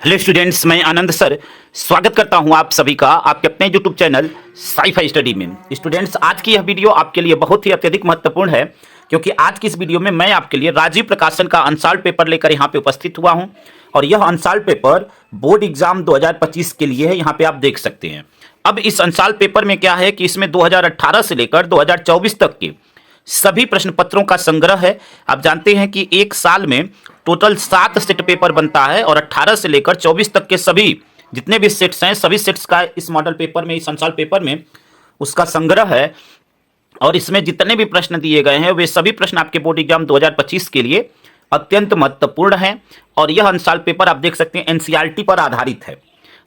Hello students, मैं आनंद sir स्वागत करता हूं आप सभी का आपके अपने यूट्यूब चैनल साई-फाई स्टडी में। स्टूडेंट्स, आज की यह वीडियो आपके लिए बहुत ही अत्यधिक महत्वपूर्ण है क्योंकि आज की इस वीडियो में मैं आपके लिए राजीव प्रकाशन का अनसॉल्व पेपर लेकर यहां पे उपस्थित हुआ हूं और यह अनसॉल्व पेपर बोर्ड एग्जाम 2025 के लिए है। यहां पे आप देख सकते हैं। अब इस अनसॉल्व पेपर में क्या है कि इसमें 2018 से लेकर 2024 तक के सभी प्रश्न पत्रों का संग्रह है। आप जानते हैं कि एक साल में टोटल 7 सेट पेपर बनता है और 18 से लेकर 24 तक के सभी जितने भी सेट्स हैं, सभी सेट्स का इस मॉडल पेपर में, इस अनसॉल्व पेपर में उसका संग्रह है। और इसमें जितने भी प्रश्न दिए गए हैं वे सभी प्रश्न आपके बोर्ड एग्जाम 2025 के लिए अत्यंत महत्वपूर्ण हैं। और यह अनसॉल्व पेपर आप देख सकते हैं एनसीईआरटी पर आधारित है।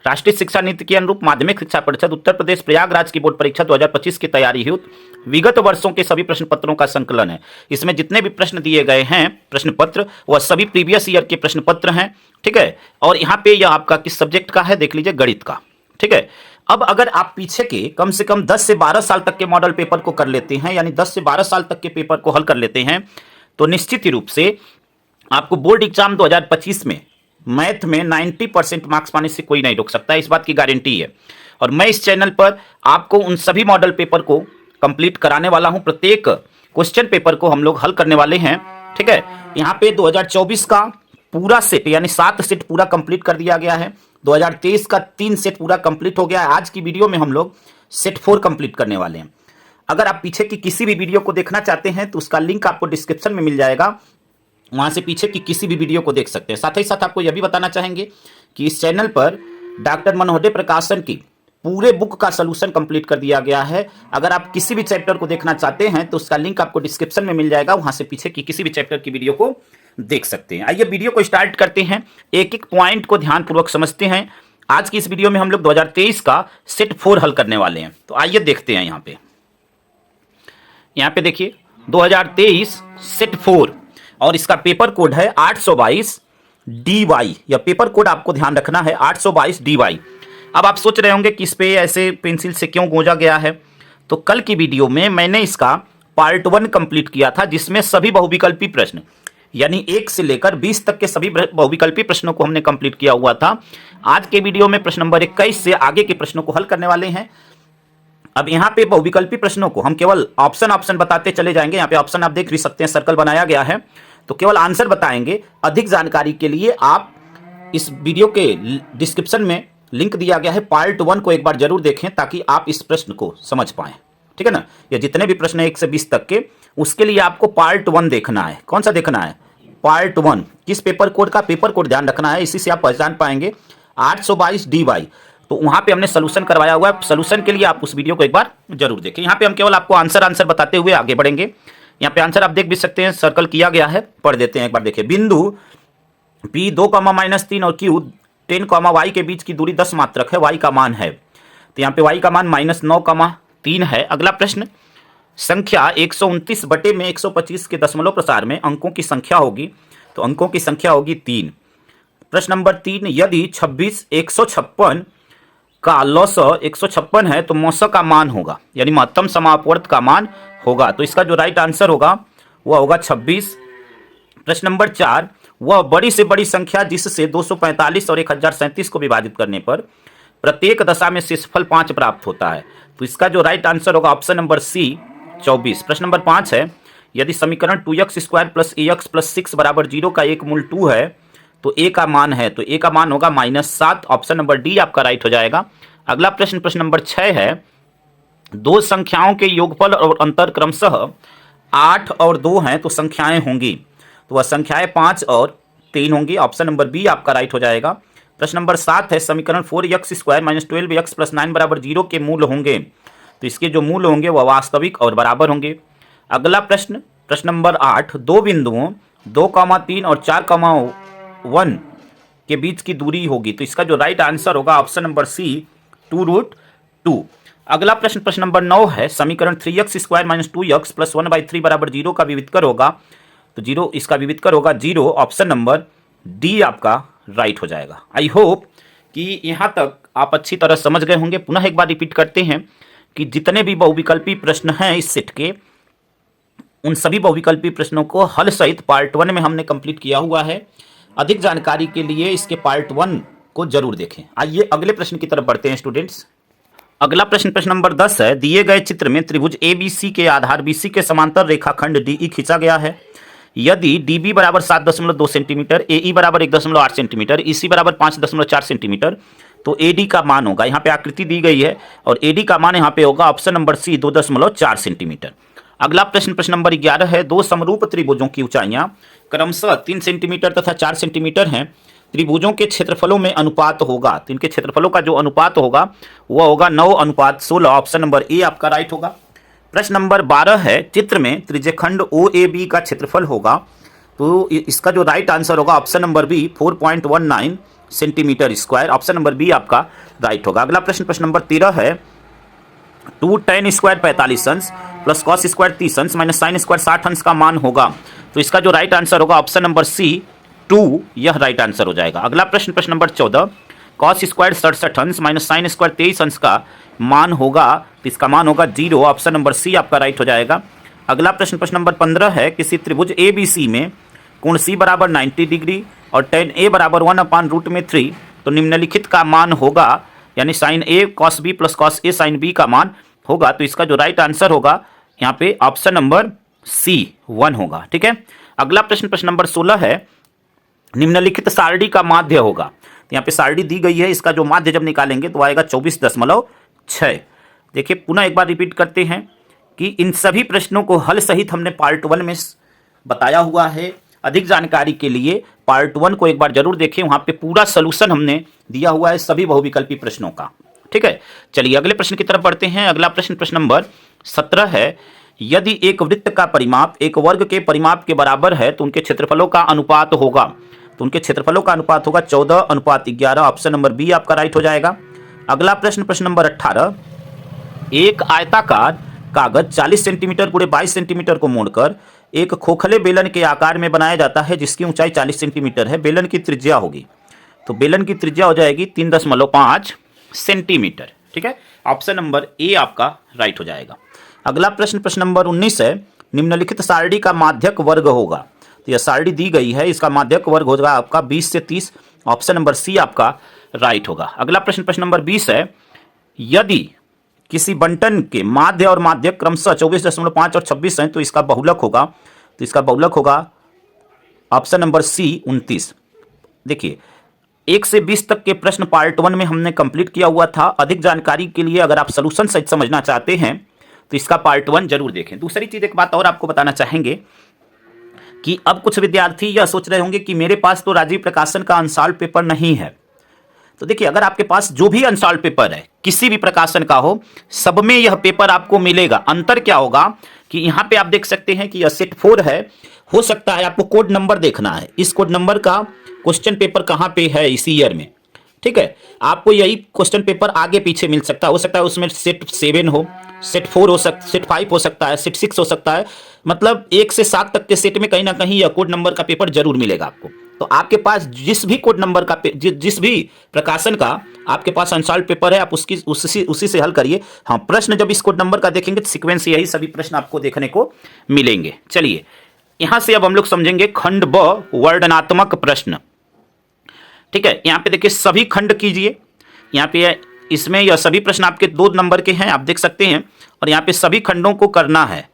राष्ट्रीय शिक्षा नीति के अनुरूप माध्यमिक शिक्षा परिषद उत्तर प्रदेश प्रयागराज की बोर्ड परीक्षा 2025 की तैयारी हेतु विगत वर्षों के सभी प्रश्न पत्रों का संकलन है। इसमें जितने भी प्रश्न दिए गए हैं प्रश्न पत्र, वह सभी प्रीवियस ईयर के प्रश्न पत्र हैं। ठीक है। और यहाँ पे यह आपका किस सब्जेक्ट का है, देख लीजिए, गणित का। ठीक है। अब अगर आप पीछे के कम से कम 10 से 12 साल तक के मॉडल पेपर को कर लेते हैं, यानी 10 से 12 साल तक के पेपर को हल कर लेते हैं, तो निश्चित ही रूप से आपको बोर्ड एग्जाम 2025 में मैथ में 90% मार्क्स पाने से कोई नहीं रोक सकता, इस बात की गारंटी है। और मैं इस चैनल पर आपको उन सभी मॉडल पेपर को कंप्लीट कराने वाला हूं। प्रत्येक क्वेश्चन पेपर को हम लोग हल करने वाले हैं। ठीक है। यहाँ पे 2024 का पूरा सेट यानी 7 सेट पूरा कंप्लीट कर दिया गया है। 2023 का 3 सेट पूरा कंप्लीट हो गया है। आज की वीडियो में हम लोग सेट 4 कंप्लीट करने वाले हैं। अगर आप पीछे की किसी भी वीडियो को देखना चाहते हैं तो उसका लिंक आपको डिस्क्रिप्शन में मिल जाएगा, वहां से पीछे की किसी भी वीडियो को देख सकते हैं। साथ ही साथ आपको यह भी बताना चाहेंगे कि इस चैनल पर डॉक्टर मनोहर प्रकाशन की पूरे बुक का सलूशन कंप्लीट कर दिया गया है। अगर आप किसी भी चैप्टर को देखना चाहते हैं तो उसका लिंक आपको डिस्क्रिप्शन में मिल जाएगा, वहां से पीछे की किसी भी चैप्टर की वीडियो को देख सकते हैं। आइए वीडियो को स्टार्ट करते हैं, एक एक पॉइंट को ध्यानपूर्वक समझते हैं। आज की इस वीडियो में हम लोग 2023 का सेट 4 हल करने वाले हैं। तो आइए देखते हैं। यहाँ पे देखिए 2023 सेट 4 और इसका पेपर कोड है 822 DY। यह पेपर कोड आपको ध्यान रखना है, 822 DY। अब आप सोच रहे होंगे कि इस पे ऐसे पेंसिल से क्यों गोजा गया है। तो कल की वीडियो में मैंने इसका पार्ट 1 कंप्लीट किया था, जिसमें सभी बहुविकल्पी प्रश्न यानी 1 से लेकर 20 तक के सभी बहुविकल्पी प्रश्नों को हमने कंप्लीट किया हुआ था। आज के वीडियो में प्रश्न नंबर 21 से आगे के प्रश्नों को हल करने वाले हैं। अब यहाँ पे बहुविकल्पी प्रश्नों को हम केवल ऑप्शन बताते चले जाएंगे। यहाँ पे ऑप्शन आप देख भी सकते हैं, सर्कल बनाया गया है, तो केवल आंसर बताएंगे। अधिक जानकारी के लिए आप इस वीडियो के डिस्क्रिप्शन में लिंक दिया गया है, पार्ट 1 को एक बार जरूर देखें ताकि आप इस प्रश्न को समझ पाएं। ठीक है ना। ये जितने भी प्रश्न 1 से 20 तक के, उसके लिए आपको पार्ट 1 देखना है। कौन सा देखना है? पार्ट 1। किस पेपर कोड का? पेपर कोड ध्यान रखना है, इसी से आप पहचान पाएंगे 822 DY। तो वहां पे हमने सोल्यूशन करवाया हुआ है। सोल्यूशन के लिए आप उस वीडियो को एक बार जरूर देखें। यहाँ पे हम केवल आपको आंसर बताते हुए आगे बढ़ेंगे। यहाँ पे आंसर आप देख भी सकते हैं, सर्कल किया गया है, पढ़ देते हैं एक बार। देखिए, बिंदु P 2, और Q 10, y के बीच की दूरी 10 मात्रक है, y का मान है। तो यहाँ पे y का मान -9,3 है। अगला प्रश्न, संख्या 129 बटे में 125 के दशमलव प्रसार में अंकों की संख्या होगी, तो अंकों की संख्या होगी 3। प्रश्न नंबर 3, यदि 26 156 का लॉसअ 156 है तो मौसा का मान होगा, यानी महत्तम समापवर्त का मान होगा। तो इसका जो राइट आंसर होगा वह होगा 26। प्रश्न नंबर 4, वह बड़ी से बड़ी संख्या जिससे 245 और 1037 को विभाजित करने पर प्रत्येक दशा में शेषफल 5 प्राप्त होता है। तो इसका जो राइट आंसर होगा ऑप्शन नंबर सी 24। प्रश्न नंबर 5 है, यदि समीकरण 2x² + ax + 6 = 0 का एक मूल 2 है तो a का मान है, तो a का मान होगा -7। ऑप्शन नंबर डी आपका राइट हो जाएगा। अगला प्रश्न, प्रश्न नंबर 6 है, दो संख्याओं के योगफल और अंतर क्रमशः 8 और 2 हैं तो संख्याएं होंगी, तो वह संख्याएं 5 और 3 होंगी। ऑप्शन नंबर बी आपका राइट हो जाएगा। प्रश्न नंबर 7 है, समीकरण 4x² - 12x + 9 = 0 के मूल होंगे, तो इसके जो मूल होंगे वह वास्तविक और बराबर होंगे। अगला प्रश्न, प्रश्न नंबर 8, दो बिंदुओं 2,3 और 4,1 के बीच की दूरी होगी, तो इसका जो राइट आंसर होगा ऑप्शन नंबर सी 2√2। अगला प्रश्न, प्रश्न नंबर 9 है, समीकरण 3x² - 2x + 1/3 = 0 का विविधकर होगा, तो 0 इसका विविधकर होगा 0। ऑप्शन नंबर डी आपका राइट हो जाएगा। आई होप कि यहाँ तक आप अच्छी तरह समझ गए होंगे। पुनः एक बार रिपीट करते हैं कि जितने भी बहुविकल्पी प्रश्न हैं इस सेट के, उन सभी बहुविकल्पी प्रश्नों को हल सहित पार्ट 1 में हमने कंप्लीट किया हुआ है। अधिक जानकारी के लिए इसके पार्ट 1 को जरूर देखें। आइए अगले प्रश्न की तरफ बढ़ते हैं स्टूडेंट्स। अगला प्रश्न प्रश्न नंबर 10 है, दिए गए चित्र में त्रिभुज ABC के आधार BC के समांतर रेखाखंड DE खींचा गया है। यदि DB बराबर 7.2 सेंटीमीटर, AE बराबर 1.8 सेंटीमीटर, EC बराबर 5.4 सेंटीमीटर, तो AD का मान होगा, यहाँ पे आकृति दी गई है और AD का मान यहाँ पे होगा ऑप्शन नंबर C 2.4 सेंटीमीटर। अगला प्रश्न प्रश्न नंबर 11 है, दो समरूप त्रिभुजों की ऊंचाइयां क्रमशः 3 सेंटीमीटर तथा 4 सेंटीमीटर हैं। त्रिभुजों के क्षेत्रफलों में अनुपात होगा, तो इनके क्षेत्रफलों का जो अनुपात होगा वह होगा 9:16। ऑप्शन नंबर ए आपका राइट होगा। प्रश्न नंबर 12 है, चित्र में त्रिज्यखंड OAB का क्षेत्रफल होगा, तो इसका जो राइट आंसर होगा option number B 4.19 centimetre square. Option number B आपका राइट होगा। अगला प्रश्न प्रश्न नंबर 13 है, 2 tan स्क्वायर 45 अंश प्लस कॉस स्क्वायर 30 अंश माइनस साइन स्क्वायर 60 अंश का मान होगा, तो इसका जो राइट आंसर होगा ऑप्शन नंबर सी 2, यह राइट आंसर हो जाएगा। अगला प्रश्न प्रश्न नंबर 14, कॉस स्क्वायर 67 अंश माइनस साइन स्क्वायर 23 अंश का मान होगा, तो इसका मान होगा 0। ऑप्शन नंबर सी आपका राइट हो जाएगा। अगला प्रश्न प्रश्न नंबर 15 है, किसी त्रिभुज ABC में कोण C बराबर 90 डिग्री और tan A बराबर 1/√3, तो निम्नलिखित का मान होगा, यानी sine A cos B plus cos A sine B का मान होगा, तो इसका जो राइट आंसर होगा यहाँ पे ऑप्शन नंबर C 1 होगा। ठीक है। अगला प्रश्न प्रश्न नंबर 16 है, निम्नलिखित सारणी का माध्य होगा, तो यहाँ पे सारणी दी गई है, इसका जो माध्य जब निकालेंगे तो आएगा 24.6। देखिए पुनः एक बार रिपीट करते हैं कि इन सभी प्रश्नों को हल सहित हमने पार्ट 1 में बताया हुआ है। अधिक जानकारी के लिए पार्ट 1 को एक बार जरूर देखें, वहां पे पूरा सोल्यूशन हमने दिया हुआ है सभी बहुविकल्पी प्रश्नों का। ठीक है, चलिए अगले प्रश्न की तरफ बढ़ते हैं। अगला प्रश्न प्रश्न नंबर 17 है, यदि एक वृत्त का परिमाप एक वर्ग के परिमाप के बराबर है तो उनके क्षेत्रफलों का अनुपात होगा, तो उनके क्षेत्रफलों का अनुपात होगा 14:11। ऑप्शन नंबर बी आपका राइट हो जाएगा। अगला प्रश्न प्रश्न नंबर 18, एक आयताकार कागज 40 सेंटीमीटर × 22 सेंटीमीटर को मोड़कर एक खोखले बेलन के आकार में बनाया जाता है जिसकी ऊंचाई 40 सेंटीमीटर है। बेलन की त्रिज्या होगी, तो बेलन की त्रिज्या हो जाएगी 3.5 सेंटीमीटर। ठीक है, ऑप्शन नंबर ए आपका राइट हो जाएगा। अगला प्रश्न प्रश्न नंबर 19 है, निम्नलिखित सारणी का माध्यक वर्ग होगा, तो यह सारणी दी गई है, इसका माध्यक वर्ग होगा आपका 20 से 30। ऑप्शन नंबर सी आपका राइट होगा। अगला प्रश्न प्रश्न नंबर 20 है, यदि किसी बंटन के माध्य और माध्यक क्रमशः 24.5 और 26 हैं तो इसका बहुलक होगा, तो इसका बहुलक होगा ऑप्शन नंबर सी 29। देखिए 1 से 20 तक के प्रश्न पार्ट 1 में हमने कंप्लीट किया हुआ था। अधिक जानकारी के लिए अगर आप सॉल्यूशन सहित समझना चाहते हैं तो इसका पार्ट 1 जरूर देखें। दूसरी चीज एक बात और आपको बताना चाहेंगे कि अब कुछ विद्यार्थी यह सोच रहे होंगे कि मेरे पास तो राजीव प्रकाशन का अनसॉल्व पेपर नहीं है, तो देखिए अगर आपके पास जो भी अनसॉल्व पेपर है किसी भी प्रकाशन का हो, सब में यह पेपर आपको मिलेगा। अंतर क्या होगा कि यहाँ पे आप देख सकते हैं कि यह सेट 4 है, हो सकता है आपको कोड नंबर देखना है, इस कोड नंबर का क्वेश्चन पेपर कहाँ पे है इसी ईयर में। ठीक है, आपको यही क्वेश्चन पेपर आगे पीछे मिल सकता है, हो सकता है उसमें सेट 7 हो, सेट 4 हो सकता, सेट 5 हो सकता है, सेट 6 हो सकता है, मतलब 1 से 7 तक के सेट में कहीं ना कहीं यह कोड नंबर का पेपर जरूर मिलेगा आपको। तो आपके पास जिस भी कोड नंबर का जिस भी प्रकाशन का आपके पास अनसॉल्व पेपर है, आप उसी से हल करिए। हाँ, प्रश्न जब इस कोड नंबर का देखेंगे तो सीक्वेंस यही सभी प्रश्न आपको देखने को मिलेंगे। चलिए यहां से अब हम लोग समझेंगे खंड ब वर्णनात्मक प्रश्न। ठीक है, यहाँ पे देखिए सभी खंड कीजिए, यहाँ पे इसमें यह सभी प्रश्न आपके 2 नंबर के हैं, आप देख सकते हैं, और यहाँ पे सभी खंडों को करना है।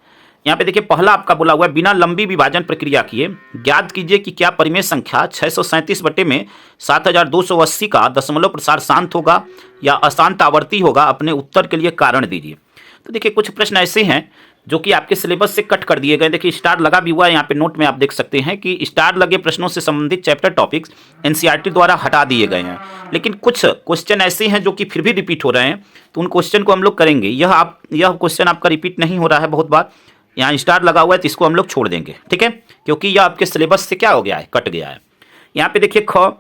यहाँ पे देखिए पहला आपका बोला हुआ है, बिना लंबी विभाजन प्रक्रिया किए ज्ञात कीजिए कि क्या परिमेय संख्या 637/7280 का दशमलव प्रसार शांत होगा या अशांत आवर्ती होगा। अपने उत्तर के लिए कारण दीजिए। तो देखिए कुछ प्रश्न ऐसे हैं जो कि आपके सिलेबस से कट कर दिए गए। देखिए स्टार लगा भी हुआ है, यहाँ पे नोट में आप देख सकते हैं कि स्टार लगे प्रश्नों से संबंधित चैप्टर टॉपिक्स एनसीईआरटी द्वारा हटा दिए गए हैं, लेकिन कुछ क्वेश्चन ऐसे हैं जो कि फिर भी रिपीट हो रहे हैं, तो उन क्वेश्चन को हम लोग करेंगे। यह क्वेश्चन आपका रिपीट नहीं हो रहा है बहुत बार, यहाँ स्टार लगा हुआ है तो इसको हम लोग छोड़ देंगे। ठीक है, क्योंकि यह आपके सिलेबस से क्या हो गया है, कट गया है। यहाँ पे देखिए ख,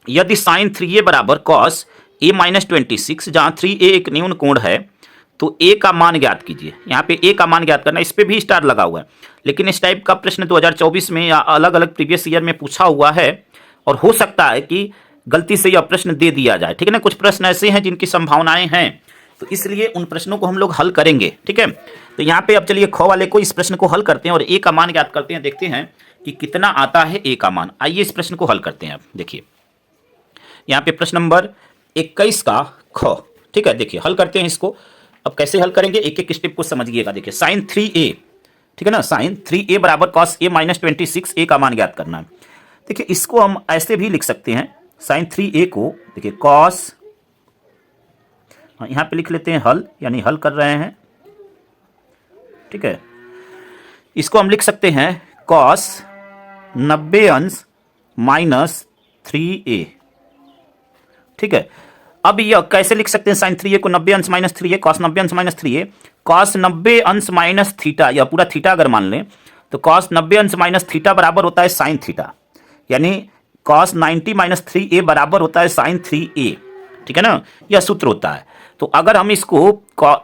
यदि साइन 3a बराबर कॉस a - 26, जहाँ 3a एक न्यून कोण है, तो a का मान ज्ञात कीजिए। यहाँ पे a का मान ज्ञात करना, इस पे भी स्टार लगा हुआ है, लेकिन इस टाइप का प्रश्न 2024 में या अलग अलग प्रीवियस ईयर में पूछा हुआ है, और हो सकता है कि गलती से यह प्रश्न दे दिया जाए। ठीक है ना, कुछ प्रश्न ऐसे हैं जिनकी संभावनाएं हैं, तो इसलिए उन प्रश्नों को हम लोग हल करेंगे। ठीक है, तो यहाँ पे अब चलिए ख वाले को इस प्रश्न को हल करते हैं और a का मान ज्ञात करते हैं, देखते हैं कि कितना आता है a का मान। आइए इस प्रश्न को हल करते हैं। अब देखिए यहाँ पे प्रश्न नंबर 21 का ख। ठीक है, देखिए हल करते हैं इसको। अब कैसे हल करेंगे, एक एक स्टेप को समझिएगा। देखिए साइन 3a, ठीक है ना, साइन 3a बराबर कॉस a माइनस 26, a का मान ज्ञात करना है। देखिए इसको हम ऐसे भी लिख सकते हैं, साइन 3a को देखिए कॉस, यहाँ पे लिख लेते हैं हल, यानी हल कर रहे हैं। ठीक है, इसको हम लिख सकते हैं कॉस 90 अंश माइनस 3a। ठीक है, अब यह कैसे लिख सकते हैं, साइन 3a को 90 अंश माइनस 3a, कॉस 90 अंश माइनस 3a, कॉस 90 अंश माइनस थीटा, या पूरा थीटा अगर मान लें तो कॉस 90 अंश माइनस थीटा बराबर होता है साइन थीटा, यानी कॉस 90 माइनस 3a बराबर होता है साइन 3a। ठीक है ना, यह सूत्र होता है। तो अगर हम इसको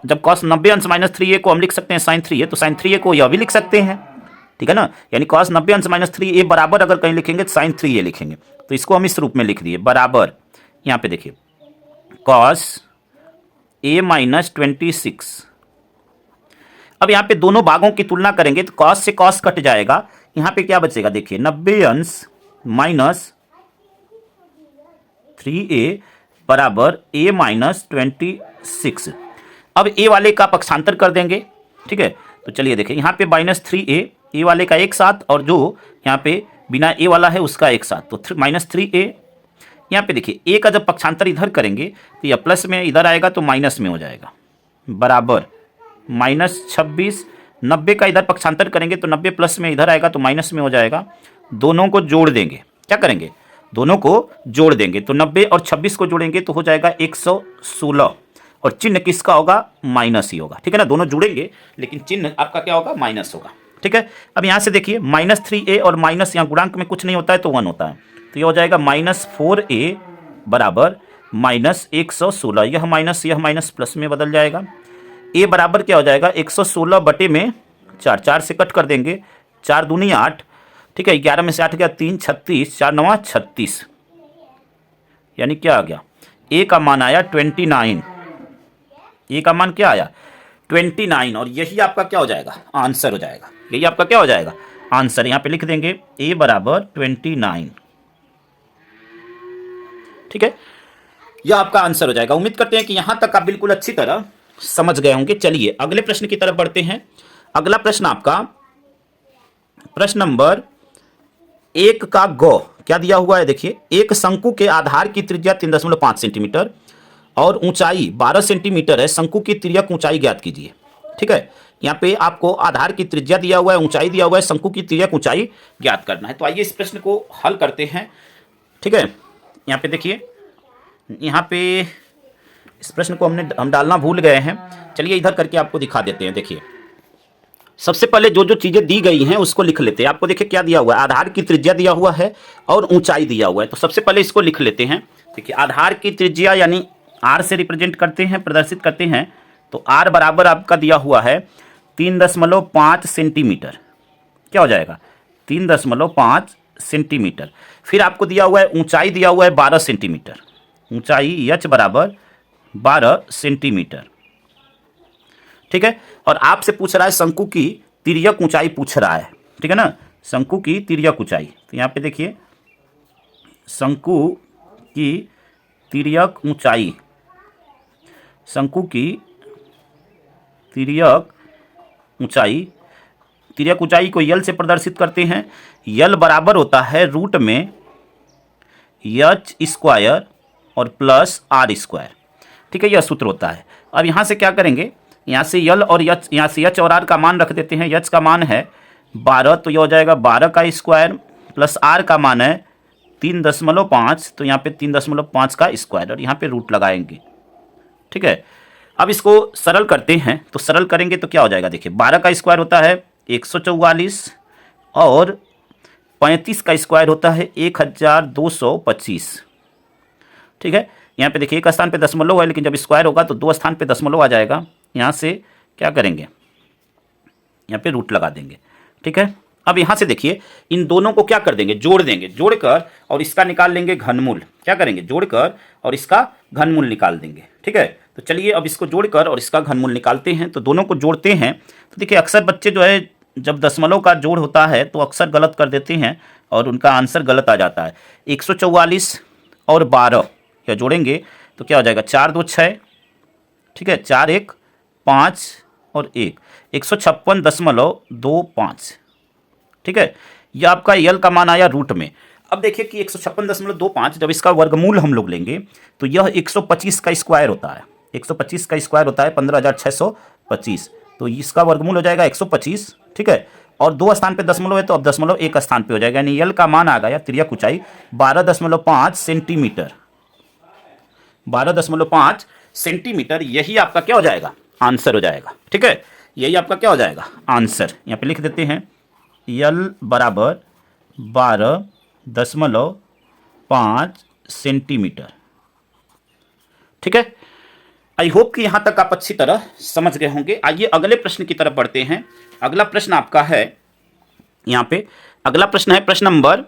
जब कॉस 90 अंश माइनस 3a को हम लिख सकते हैं साइन 3a, तो साइन 3a को यह भी लिख सकते हैं। ठीक है ना, यानी कॉस 90 अंश माइनस 3a बराबर अगर कहीं लिखेंगे तो साइन 3a लिखेंगे। तो इसको हम इस रूप में लिख दिए, बराबर, यहाँ पे देखिए कॉस a माइनस 26। अब यहाँ पे दोनों भागों की तुलना करेंगे तो कॉस से कॉस कट जाएगा, यहाँ पे क्या बचेगा, देखिए 90 अंश माइनस 3a बराबर a माइनस 26। अब a वाले का पक्षांतर कर देंगे। ठीक है, तो चलिए देखिए यहाँ पे माइनस 3a, a वाले का एक साथ, और जो यहाँ पे बिना a वाला है उसका एक साथ, तो माइनस 3a। यहाँ पे देखिए a का जब पक्षांतर इधर करेंगे तो यह प्लस में इधर आएगा तो माइनस में हो जाएगा, बराबर माइनस 26। 90 का इधर पक्षांतर करेंगे तो 90 प्लस में इधर आएगा तो माइनस में हो जाएगा। दोनों को जोड़ देंगे, क्या करेंगे, दोनों को जोड़ देंगे, तो 90 और 26 को जोड़ेंगे तो हो जाएगा 116, और चिन्ह किसका होगा, माइनस ही होगा। ठीक है ना, दोनों जुड़ेंगे लेकिन चिन्ह आपका क्या होगा, माइनस होगा। ठीक है, अब यहाँ से देखिए माइनस 3a और माइनस, यहाँ गुणांक में कुछ नहीं होता है तो 1 होता है, तो ये हो जाएगा माइनस 4a बराबर माइनस 116। यह माइनस प्लस में बदल जाएगा। a बराबर क्या हो जाएगा, 116 बटे में 4, 4 से कट कर देंगे, 4 दूनी 8। ठीक है, 11 में से 8 गया 3, 36, 4 9 36, यानी क्या आ गया, a का मान आया 29। a का मान क्या आया, 29, और यही आपका क्या हो जाएगा, आंसर हो जाएगा। यही आपका क्या हो जाएगा, आंसर। यहाँ पे लिख देंगे a बराबर 29। ठीक है, यह आपका आंसर हो जाएगा। उम्मीद करते हैं कि यहां तक आप बिल्कुल अच्छी तरह समझ गए होंगे। चलिए अगले प्रश्न की तरफ बढ़ते हैं। अगला प्रश्न आपका प्रश्न नंबर 1 का ग क्या दिया हुआ है, देखिए एक शंकु के आधार की त्रिज्या 3.5 सेंटीमीटर और ऊंचाई 12 सेंटीमीटर है, शंकु की तिर्यक ऊंचाई ज्ञात कीजिए। ठीक है, यहाँ पे आपको आधार की त्रिज्या दिया हुआ है, ऊंचाई दिया हुआ है, शंकु की तिर्यक ऊंचाई ज्ञात करना है। तो आइए इस प्रश्न को हल करते हैं। ठीक है, यहाँ पे देखिए, यहाँ पे इस प्रश्न को हम डालना भूल गए हैं। चलिए इधर करके आपको दिखा देते हैं। देखिए सबसे पहले जो जो चीज़ें दी गई हैं उसको लिख लेते हैं। आपको देखिए क्या दिया हुआ है, आधार की त्रिज्या दिया हुआ है और ऊंचाई दिया हुआ है। तो सबसे पहले इसको लिख लेते हैं। देखिए आधार की त्रिज्या यानी r से रिप्रेजेंट करते हैं, प्रदर्शित करते हैं, तो r बराबर आपका दिया हुआ है 3.5 सेंटीमीटर। क्या हो जाएगा, 3.5 सेंटीमीटर। फिर आपको दिया हुआ है ऊंचाई, दिया हुआ है 12 सेंटीमीटर, ऊंचाई h बराबर 12 सेंटीमीटर। ठीक है, और आपसे पूछ रहा है शंकु की तिर्यक ऊंचाई पूछ रहा है। ठीक है ना, शंकु की तिर्यक ऊंचाई। तो यहाँ पे देखिए शंकु की तिर्यक ऊंचाई, शंकु की तिर्यक ऊंचाई, तिर्यक ऊंचाई को यल से प्रदर्शित करते हैं। यल बराबर होता है रूट में एच स्क्वायर और प्लस आर स्क्वायर। ठीक है, यह सूत्र होता है। अब यहाँ से क्या करेंगे, यहाँ से यल और एच, यहाँ से एच और आर का मान रख देते हैं। एच का मान है 12, तो यह हो जाएगा 12 का स्क्वायर, प्लस आर का मान है 3.5, तो यहाँ पे 3.5 का स्क्वायर, और यहाँ पे रूट लगाएंगे। ठीक है, अब इसको सरल करते हैं। तो सरल करेंगे तो क्या हो जाएगा, देखिए 12 का स्क्वायर होता है 144 और 35 का स्क्वायर होता है 1225। ठीक है, यहाँ पे देखिए एक स्थान पे दशमलव है, लेकिन जब स्क्वायर होगा तो 2 स्थान पे दशमलव आ जाएगा। यहाँ से क्या करेंगे, यहाँ पे रूट लगा देंगे। ठीक है, अब यहाँ से देखिए इन दोनों को क्या कर देंगे, जोड़ देंगे, जोड़कर और इसका निकाल लेंगे घनमूल। क्या करेंगे, जोड़कर और इसका घनमूल निकाल देंगे। ठीक है, तो चलिए अब इसको जोड़कर और इसका घनमूल निकालते हैं। तो दोनों को जोड़ते हैं। तो देखिए अक्सर बच्चे जो है जब दशमलव का जोड़ होता है तो अक्सर गलत कर देते हैं और उनका आंसर गलत आ जाता है। 144 और 12 या जोड़ेंगे तो क्या हो जाएगा, 4 2 6, ठीक है, 4 1 5 और 1, 156.25, ठीक है। यह आपका यल का मान आया रूट में। अब देखिए कि 156.25 जब इसका वर्गमूल हम लोग लेंगे तो यह 125 का स्क्वायर होता है, 125 का स्क्वायर होता है 15,625, तो इसका वर्गमूल हो जाएगा 125, ठीक है। और 2 स्थान पे दशमलव है तो अब दशमलव 1 स्थान पे हो जाएगा, यानी यल का मान आ गया तिर्यक ऊंचाई 12.5 सेंटीमीटर, 12.5 सेंटीमीटर। यही आपका क्या हो जाएगा, आंसर हो जाएगा, ठीक है। यही आपका क्या हो जाएगा, आंसर। यहाँ पे लिख देते हैं यल बराबर 12.5 सेंटीमीटर, ठीक है। आई होप कि यहां तक आप अच्छी तरह समझ गए होंगे। आइए अगले प्रश्न की तरफ बढ़ते हैं। अगला प्रश्न आपका है यहाँ पे, अगला प्रश्न है प्रश्न नंबर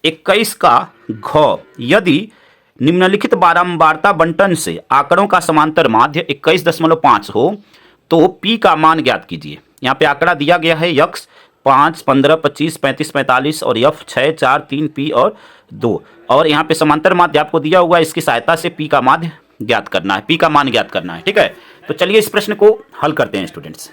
21 का घ। यदि निम्नलिखित बारंबारता बंटन से आंकड़ों का समांतर माध्य 21.5 हो तो पी का मान ज्ञात कीजिए। यहाँ पे आंकड़ा दिया गया है यक्स 5, 15, 25, 35, 45 और यफ 6, 4, 3, पी और 2, और यहाँ पे समांतर माध्य आपको दिया हुआ है, इसकी सहायता से पी का माध्य ज्ञात करना है, पी का मान ज्ञात करना है, ठीक है। तो चलिए इस प्रश्न को हल करते हैं स्टूडेंट्स।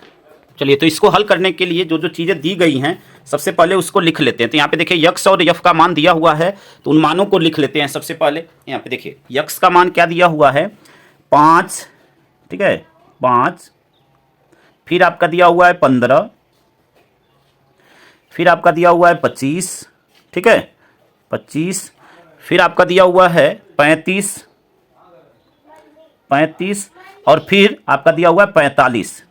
चलिए तो इसको हल करने के लिए जो जो चीज़ें दी गई हैं सबसे पहले उसको लिख लेते हैं। तो यहाँ पे देखिए यक्स और यफ का मान दिया हुआ है, तो उन मानों को लिख लेते हैं सबसे पहले। यहाँ पे देखिए यक्स का मान क्या दिया हुआ है, 5, ठीक है, 5, फिर आपका दिया हुआ है 15, फिर आपका दिया हुआ है 25, ठीक है, 25, फिर आपका दिया हुआ है 35, 35 और फिर आपका दिया हुआ है 45,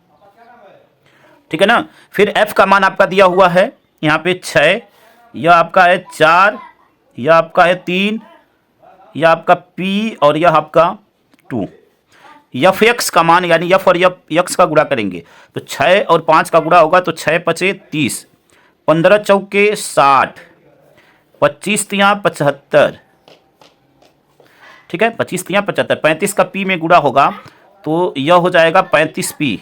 ठीक है ना। फिर f का मान आपका दिया हुआ है यहाँ पे 6, यह आपका है 4, यह आपका है 3, यह आपका p और यह आपका 2। यफ एक्स का मान यानी यफ और यफ यक्स का गुणा करेंगे तो 6 और 5 का गुणा होगा तो 6 5 30, 15 चौके 60, 25 तियाँ 75, ठीक है, 25 तियाँ 75, 35 का पी में गुणा होगा तो यह हो जाएगा 35 पी,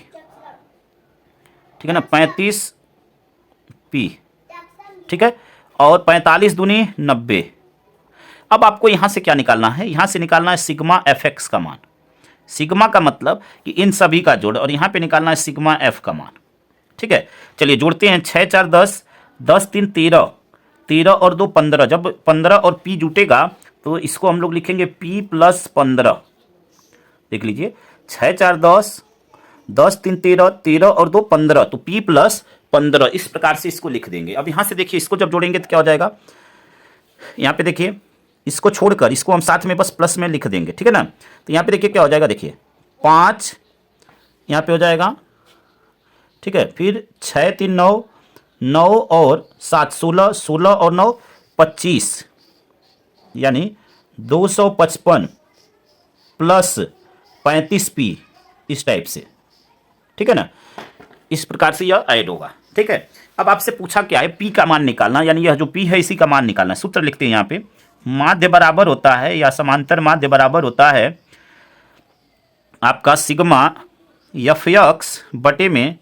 ठीक है ना, 35 पी, ठीक है, और 45 दूनी 90। अब आपको यहां से क्या निकालना है, यहां से निकालना है सिग्मा एफ एक्स का मान। सिग्मा का मतलब कि इन सभी का जोड़, और यहां पे निकालना है सिग्मा एफ का मान, ठीक है। चलिए जोड़ते हैं, 6 4 10, 10 3 13, 13 और 2 15, जब 15 और पी जुटेगा तो इसको हम लोग लिखेंगे p प्लस 15। देख लीजिए 6 4 10, 10 3 13, 13 और 2 15, तो p प्लस 15, इस प्रकार से इसको लिख देंगे। अब यहाँ से देखिए इसको जब जोड़ेंगे तो क्या हो जाएगा, यहाँ पे देखिए इसको छोड़कर इसको हम साथ में बस प्लस में लिख देंगे, ठीक है ना। तो यहाँ पे देखिए क्या हो जाएगा, देखिए 5 यहाँ पे हो जाएगा, ठीक है, फिर 6 3 9, 9 और 7 16, 16 और 9 25, यानी 255 प्लस 35 पी, इस टाइप से, ठीक है ना। इस प्रकार से यह ऐड होगा, ठीक है। अब आपसे पूछा क्या है, पी का मान निकालना, यानी यह जो पी है इसी का मान निकालना है। सूत्र लिखते हैं यहाँ पे, माध्य बराबर होता है या समांतर माध्य बराबर होता है आपका सिग्मा एफ एक्स बटे में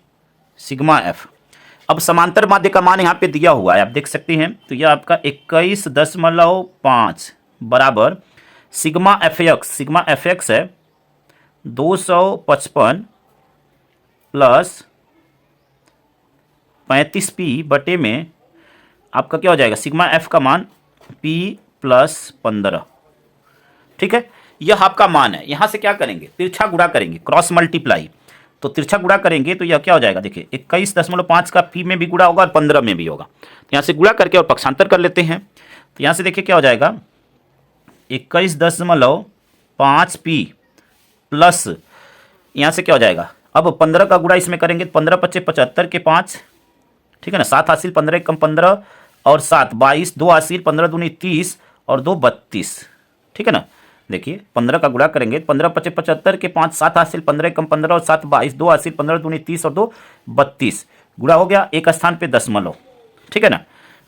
सिग्मा एफ। अब समांतर माध्य का मान यहाँ पे दिया हुआ है, आप देख सकते हैं, तो यह आपका 21.5 बराबर sigma F x, sigma F x है 255 प्लस 35 पी बटे में आपका क्या हो जाएगा, सिग्मा एफ का मान p प्लस 15, ठीक है। यह आपका मान है। यहाँ से क्या करेंगे, तिरछा गुणा करेंगे, क्रॉस मल्टीप्लाई, तो तिरछा गुणा करेंगे तो यह क्या हो जाएगा, देखिए 21.5 का p में भी गुणा होगा और 15 में भी होगा, तो यहाँ से गुणा करके और पक्षांतर कर लेते हैं। तो यहाँ से देखिए क्या हो जाएगा, 21.5 p प्लस यहाँ से क्या हो जाएगा, अब 15 का गुणा इसमें करेंगे तो 15 25 75 के 5, ठीक है ना, 7 हासिल 15 कम 15 और 7 22, 2 हासिल 15 दूनी 30 और 2 32, ठीक है ना। देखिए 15 का गुणा करेंगे 15 25 75 के 5, 7 हासिल 15 कम 15 और 7 22, 2 हासिल 15 दूनी 30 और 2 32, गुणा हो गया, एक स्थान पे दशमलव, ठीक है ना।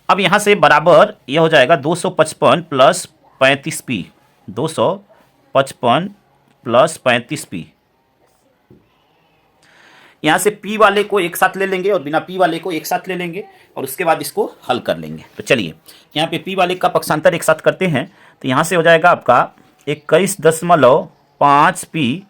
अब यहाँ से बराबर यह हो जाएगा 255 प्लस 35 पी, 255 प्लस 35 पी। यहाँ से p वाले को एक साथ ले लेंगे और बिना p वाले को एक साथ ले लेंगे और उसके बाद इसको हल कर लेंगे। तो चलिए यहाँ पे p वाले का पक्षांतर एक साथ करते हैं। तो यहाँ से हो जाएगा आपका 21.5p,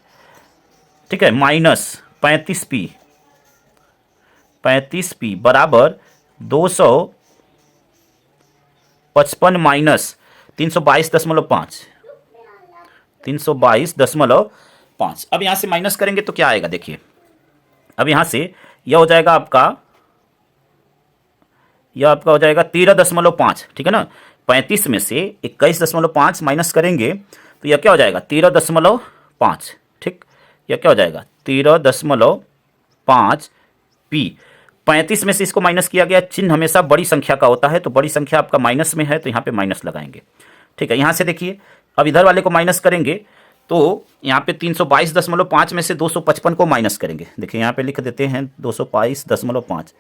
ठीक है, माइनस 35p बराबर 255 माइनस 322.5। अब यहाँ से माइनस करेंगे तो क्या आएगा देखिए। अब यहाँ से यह हो जाएगा आपका, यह आपका हो जाएगा 13.5, ठीक है ना। 35 में से 21.5 माइनस करेंगे तो यह क्या हो जाएगा 13.5, ठीक। यह क्या हो जाएगा 13.5 p। 35 में से इसको माइनस किया गया, चिन्ह हमेशा बड़ी संख्या का होता है, तो बड़ी संख्या आपका माइनस में है तो यहाँ पे माइनस लगाएंगे, ठीक है। यहाँ से देखिए अब इधर वाले को माइनस करेंगे तो यहाँ पे 322.5 में से 255 को माइनस करेंगे। देखिए यहाँ पे लिख देते हैं 222.5।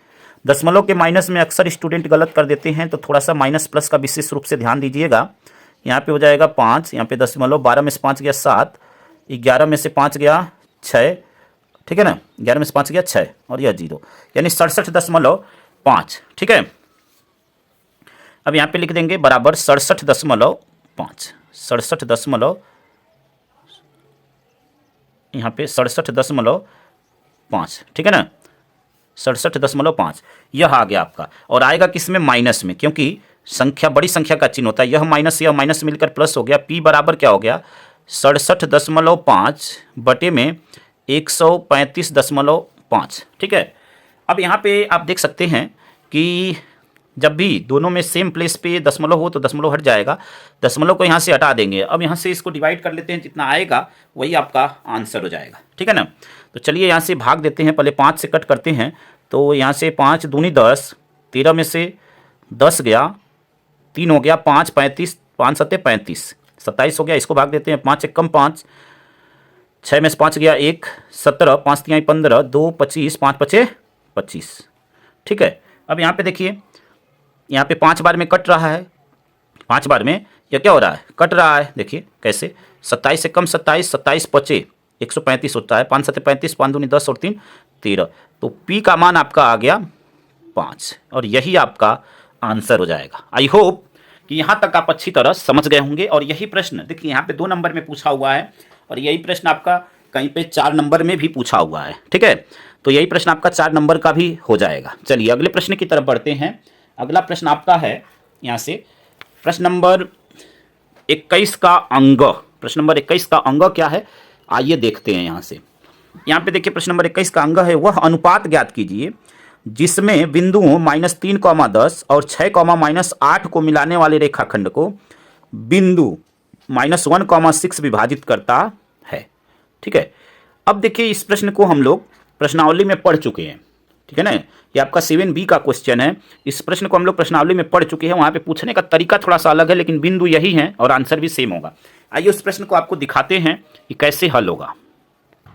दशमलव के माइनस में अक्सर स्टूडेंट गलत कर देते हैं, तो थोड़ा सा माइनस प्लस का विशेष रूप से ध्यान दीजिएगा। यहाँ पे हो जाएगा 5, यहाँ पे दशमलव, 12 में से 5 गया 7, 11 में से 5 गया 6, ठीक है ना, 11 में से 5 गया 6 और यह 0, यानी 67.5, ठीक है। अब यहाँ पे लिख देंगे बराबर 67.5, 67. यहाँ पे 67.5, ठीक है ना, 67.5 यह आ गया आपका। और आएगा किस में, माइनस में, क्योंकि संख्या बड़ी संख्या का चिन्ह होता है। यह माइनस मिलकर प्लस हो गया। p बराबर क्या हो गया 67.5 बटे में 135.5, ठीक है। अब यहाँ पे आप देख सकते हैं कि जब भी दोनों में सेम प्लेस पे दशमलव हो तो दशमलव हट जाएगा, दशमलव को यहाँ से हटा देंगे। अब यहाँ से इसको डिवाइड कर लेते हैं, जितना आएगा वही आपका आंसर हो जाएगा, ठीक है ना। तो चलिए यहाँ से भाग देते हैं, पहले 5 से कट करते हैं। तो यहाँ से 5 दूनी 10, 13 में से 10 गया, 3 हो गया 5, 35, 5 सत्ते 35, 27 हो गया। इसको भाग देते हैं, 5 एक कम 5, 6 में से 5 गया 1, 17, 5 3 15, 2 25, 5 5 25, ठीक है। अब यहाँ पे देखिए, यहाँ पे 5 बार में कट रहा है, 5 बार में यह क्या हो रहा है, कट रहा है। देखिए कैसे, 27 से कम 27, 27 पचे 135 होता है, 5 सत्ते 35, 5 दूनी 10 और 3 13। तो P का मान आपका आ गया 5 और यही आपका आंसर हो जाएगा। आई होप कि यहाँ तक आप अच्छी तरह समझ गए होंगे। और यही प्रश्न देखिए यहाँ पे 2 नंबर में पूछा हुआ है और यही प्रश्न आपका कहीं पे 4 नंबर में भी पूछा हुआ है, ठीक है। तो यही प्रश्न आपका 4 नंबर का भी हो जाएगा। चलिए अगले प्रश्न की तरफ बढ़ते हैं। अगला प्रश्न आपका है यहाँ से प्रश्न नंबर 21 का अंग। प्रश्न नंबर 21 का अंग क्या है, आइए देखते हैं। यहाँ से यहाँ पे देखिए प्रश्न नंबर 21 का अंग है, वह अनुपात ज्ञात कीजिए जिसमें बिंदुओं -3, 10 और 6, -8 को मिलाने वाले रेखाखंड को बिंदु -1, 6 विभाजित करता है, ठीक है। अब देखिए इस प्रश्न को हम लोग प्रश्नावली में पढ़ चुके हैं, ठीक है ना। ये आपका 7B का क्वेश्चन है। इस प्रश्न को हम लोग प्रश्नावली में पढ़ चुके हैं। वहाँ पे पूछने का तरीका थोड़ा सा अलग है, लेकिन बिंदु यही है और आंसर भी सेम होगा। आइए उस प्रश्न को आपको दिखाते हैं कि कैसे हल होगा।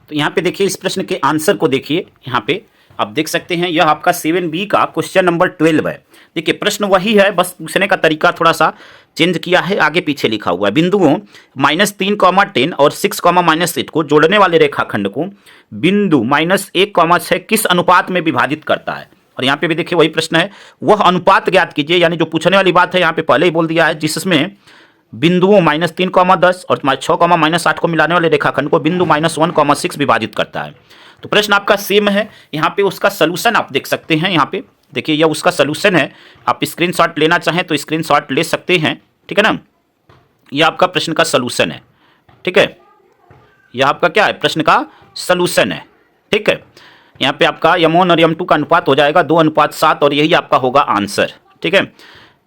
तो यहाँ पे देखिए इस प्रश्न के आंसर को देखिए, यहाँ पे आप देख सकते हैं यह आपका 7B का क्वेश्चन नंबर 12 है। देखिए प्रश्न वही है, बस पूछने का तरीका थोड़ा सा चेंज किया है, आगे पीछे लिखा हुआ है। बिंदुओं -3, 10 और 6, -8 को जोड़ने वाले रेखाखंड को बिंदु -1, 6 किस अनुपात में विभाजित करता है। और यहाँ पे भी देखिए वही प्रश्न है, वह अनुपात ज्ञात कीजिए, यानी जो पूछने वाली बात है यहाँ पे पहले ही बोल दिया है, जिसमें बिंदुओं -3, 10 और 6, -8 को मिलाने वाले रेखाखंड को बिंदु -1, 6 विभाजित करता है। तो प्रश्न आपका सेम है। यहाँ पे उसका सलूशन आप देख सकते हैं। यहाँ पे देखिए यह उसका सलूशन है। आप स्क्रीनशॉट लेना चाहें तो स्क्रीनशॉट ले सकते हैं, ठीक है ना। यह आपका प्रश्न का सलूशन है, ठीक है। यह आपका क्या है, प्रश्न का सलूशन है, ठीक है। यहाँ पे आपका M1 और M2 का अनुपात हो जाएगा 2:7 और यही आपका होगा आंसर, ठीक है।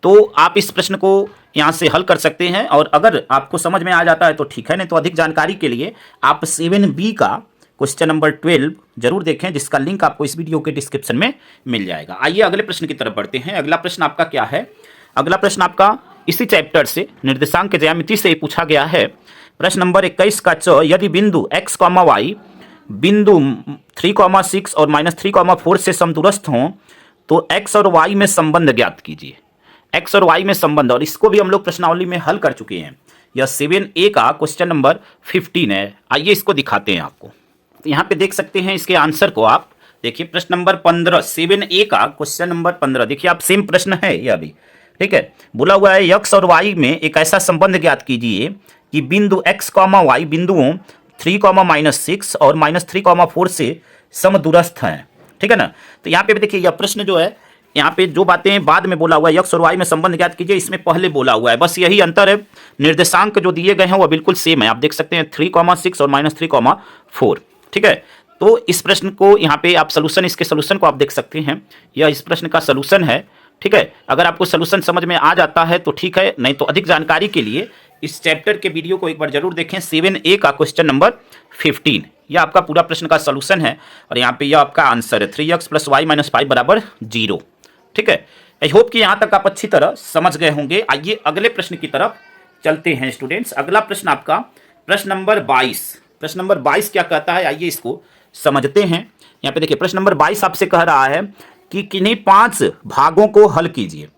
तो आप इस प्रश्न को यहाँ से हल कर सकते हैं और अगर आपको समझ में आ जाता है तो ठीक है, नहीं तो अधिक जानकारी के लिए आप 7B का क्वेश्चन नंबर 12 जरूर देखें, जिसका लिंक आपको इस वीडियो के डिस्क्रिप्शन में मिल जाएगा। आइए अगले प्रश्न की तरफ बढ़ते हैं। अगला प्रश्न आपका क्या है, अगला प्रश्न आपका इसी चैप्टर से निर्देशांक ज्यामिति से पूछा गया है। प्रश्न नंबर 21 का च, यदि बिंदु x, y बिंदु 3, 6 और -3, 4 से समदूरस्थ हों तो x और y में संबंध ज्ञात कीजिए। x और y में संबंध, और इसको भी हम लोग प्रश्नावली में हल कर चुके हैं। यह 7A का क्वेश्चन नंबर 15 है। आइए इसको दिखाते हैं आपको। यहाँ पे देख सकते हैं इसके आंसर को आप देखिए। प्रश्न नंबर 15 7A का क्वेश्चन नंबर 15, देखिए आप सेम प्रश्न है यह भी, ठीक है, बोला हुआ है x और y में एक ऐसा संबंध ज्ञात कीजिए कि बिंदु x, y बिंदुओं 3, -6 और -3, 4 से समदूरस्थ हैं। ठीक है ना। तो यहाँ पे भी देखिए, यह प्रश्न जो है, यहाँ पे जो बातें बाद में बोला हुआ है x और y में संबंध ज्ञात कीजिए, इसमें पहले बोला हुआ है, बस यही अंतर है। निर्देशांक जो दिए गए हैं वो बिल्कुल सेम है, आप देख सकते हैं 3, 6 और -3, 4। ठीक है, तो इस प्रश्न को यहाँ पे आप सोल्यूशन, इसके सोल्यूशन को आप देख सकते हैं, यह इस प्रश्न का सोल्यूशन है। ठीक है, अगर आपको सोल्यूशन समझ में आ जाता है तो ठीक है, नहीं तो अधिक जानकारी के लिए इस चैप्टर के वीडियो को एक बार जरूर देखें। 7A का क्वेश्चन नंबर 15, यह आपका पूरा प्रश्न का सोल्यूशन है और यहाँ पे यह आपका आंसर है 3x + y - 5 = 0। ठीक है, आई होप कि यहाँ तक आप अच्छी तरह समझ गए होंगे। आइए अगले प्रश्न की तरफ चलते हैं स्टूडेंट्स। अगला प्रश्न आपका प्रश्न नंबर 22। प्रश्न नंबर 22 क्या कहता है, आइए इसको समझते हैं। यहाँ पे देखिए, प्रश्न नंबर 22 आपसे कह रहा है कि किन्हीं 5 भागों को हल कीजिए।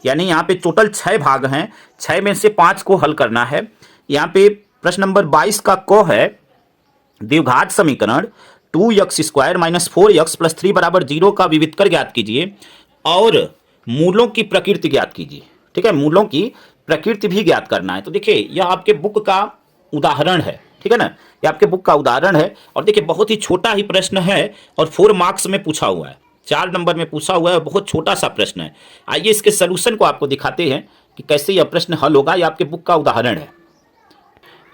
यानी यहाँ पे टोटल 6 भाग हैं, 6 में से 5 को हल करना है। यहाँ पे प्रश्न नंबर 22 का क है द्विघात समीकरण 2x² - 4x + 3 = 0 का विविधकर ज्ञात कीजिए और मूलों की प्रकृति ज्ञात कीजिए। ठीक है, मूलों की प्रकृति भी ज्ञात करना है। तो देखिए, यह आपके बुक का उदाहरण है। ठीक है ना, ये आपके बुक का उदाहरण है और देखिए बहुत ही छोटा ही प्रश्न है और 4 मार्क्स में पूछा हुआ है, 4 नंबर में पूछा हुआ है, बहुत छोटा सा प्रश्न है। आइए इसके सलूशन को आपको दिखाते हैं कि कैसे यह प्रश्न हल होगा। यह आपके बुक का उदाहरण है।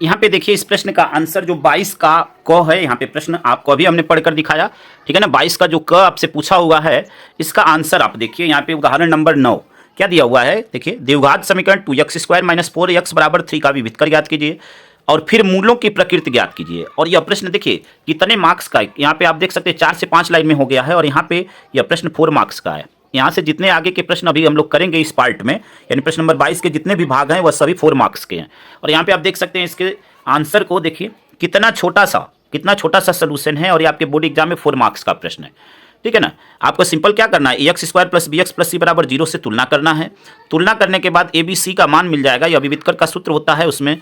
यहाँ पे देखिए, इस प्रश्न का आंसर जो 22 का क है, यहाँ पे प्रश्न आपको अभी हमने पढ़कर दिखाया। ठीक है ना, 22 का जो क आपसे पूछा हुआ है, इसका आंसर आप देखिए यहाँ पे उदाहरण नंबर 9 क्या दिया हुआ है। देखिए, द्विघात समीकरण 2x² - 4x = 3 का विविधकर ज्ञात कीजिए और फिर मूलों की प्रकृति ज्ञात कीजिए। और यह प्रश्न देखिए कितने मार्क्स का है, यहाँ पे आप देख सकते हैं 4 से 5 लाइन में हो गया है और यहाँ पे यह प्रश्न 4 मार्क्स का है। यहाँ से जितने आगे के प्रश्न अभी हम लोग करेंगे इस पार्ट में, यानी प्रश्न नंबर 22 के जितने भी भाग हैं वह सभी 4 मार्क्स के हैं। और यहाँ पे आप देख सकते हैं इसके आंसर को, देखिए कितना छोटा सा सोल्यूशन है और ये आपके बोर्ड एग्जाम में 4 मार्क्स का प्रश्न है। ठीक है ना, आपको सिंपल क्या करना है, x² + bx + c = 0 से तुलना करना है। तुलना करने के बाद ABC का मान मिल जाएगा, यह विविधकर का सूत्र होता है, उसमें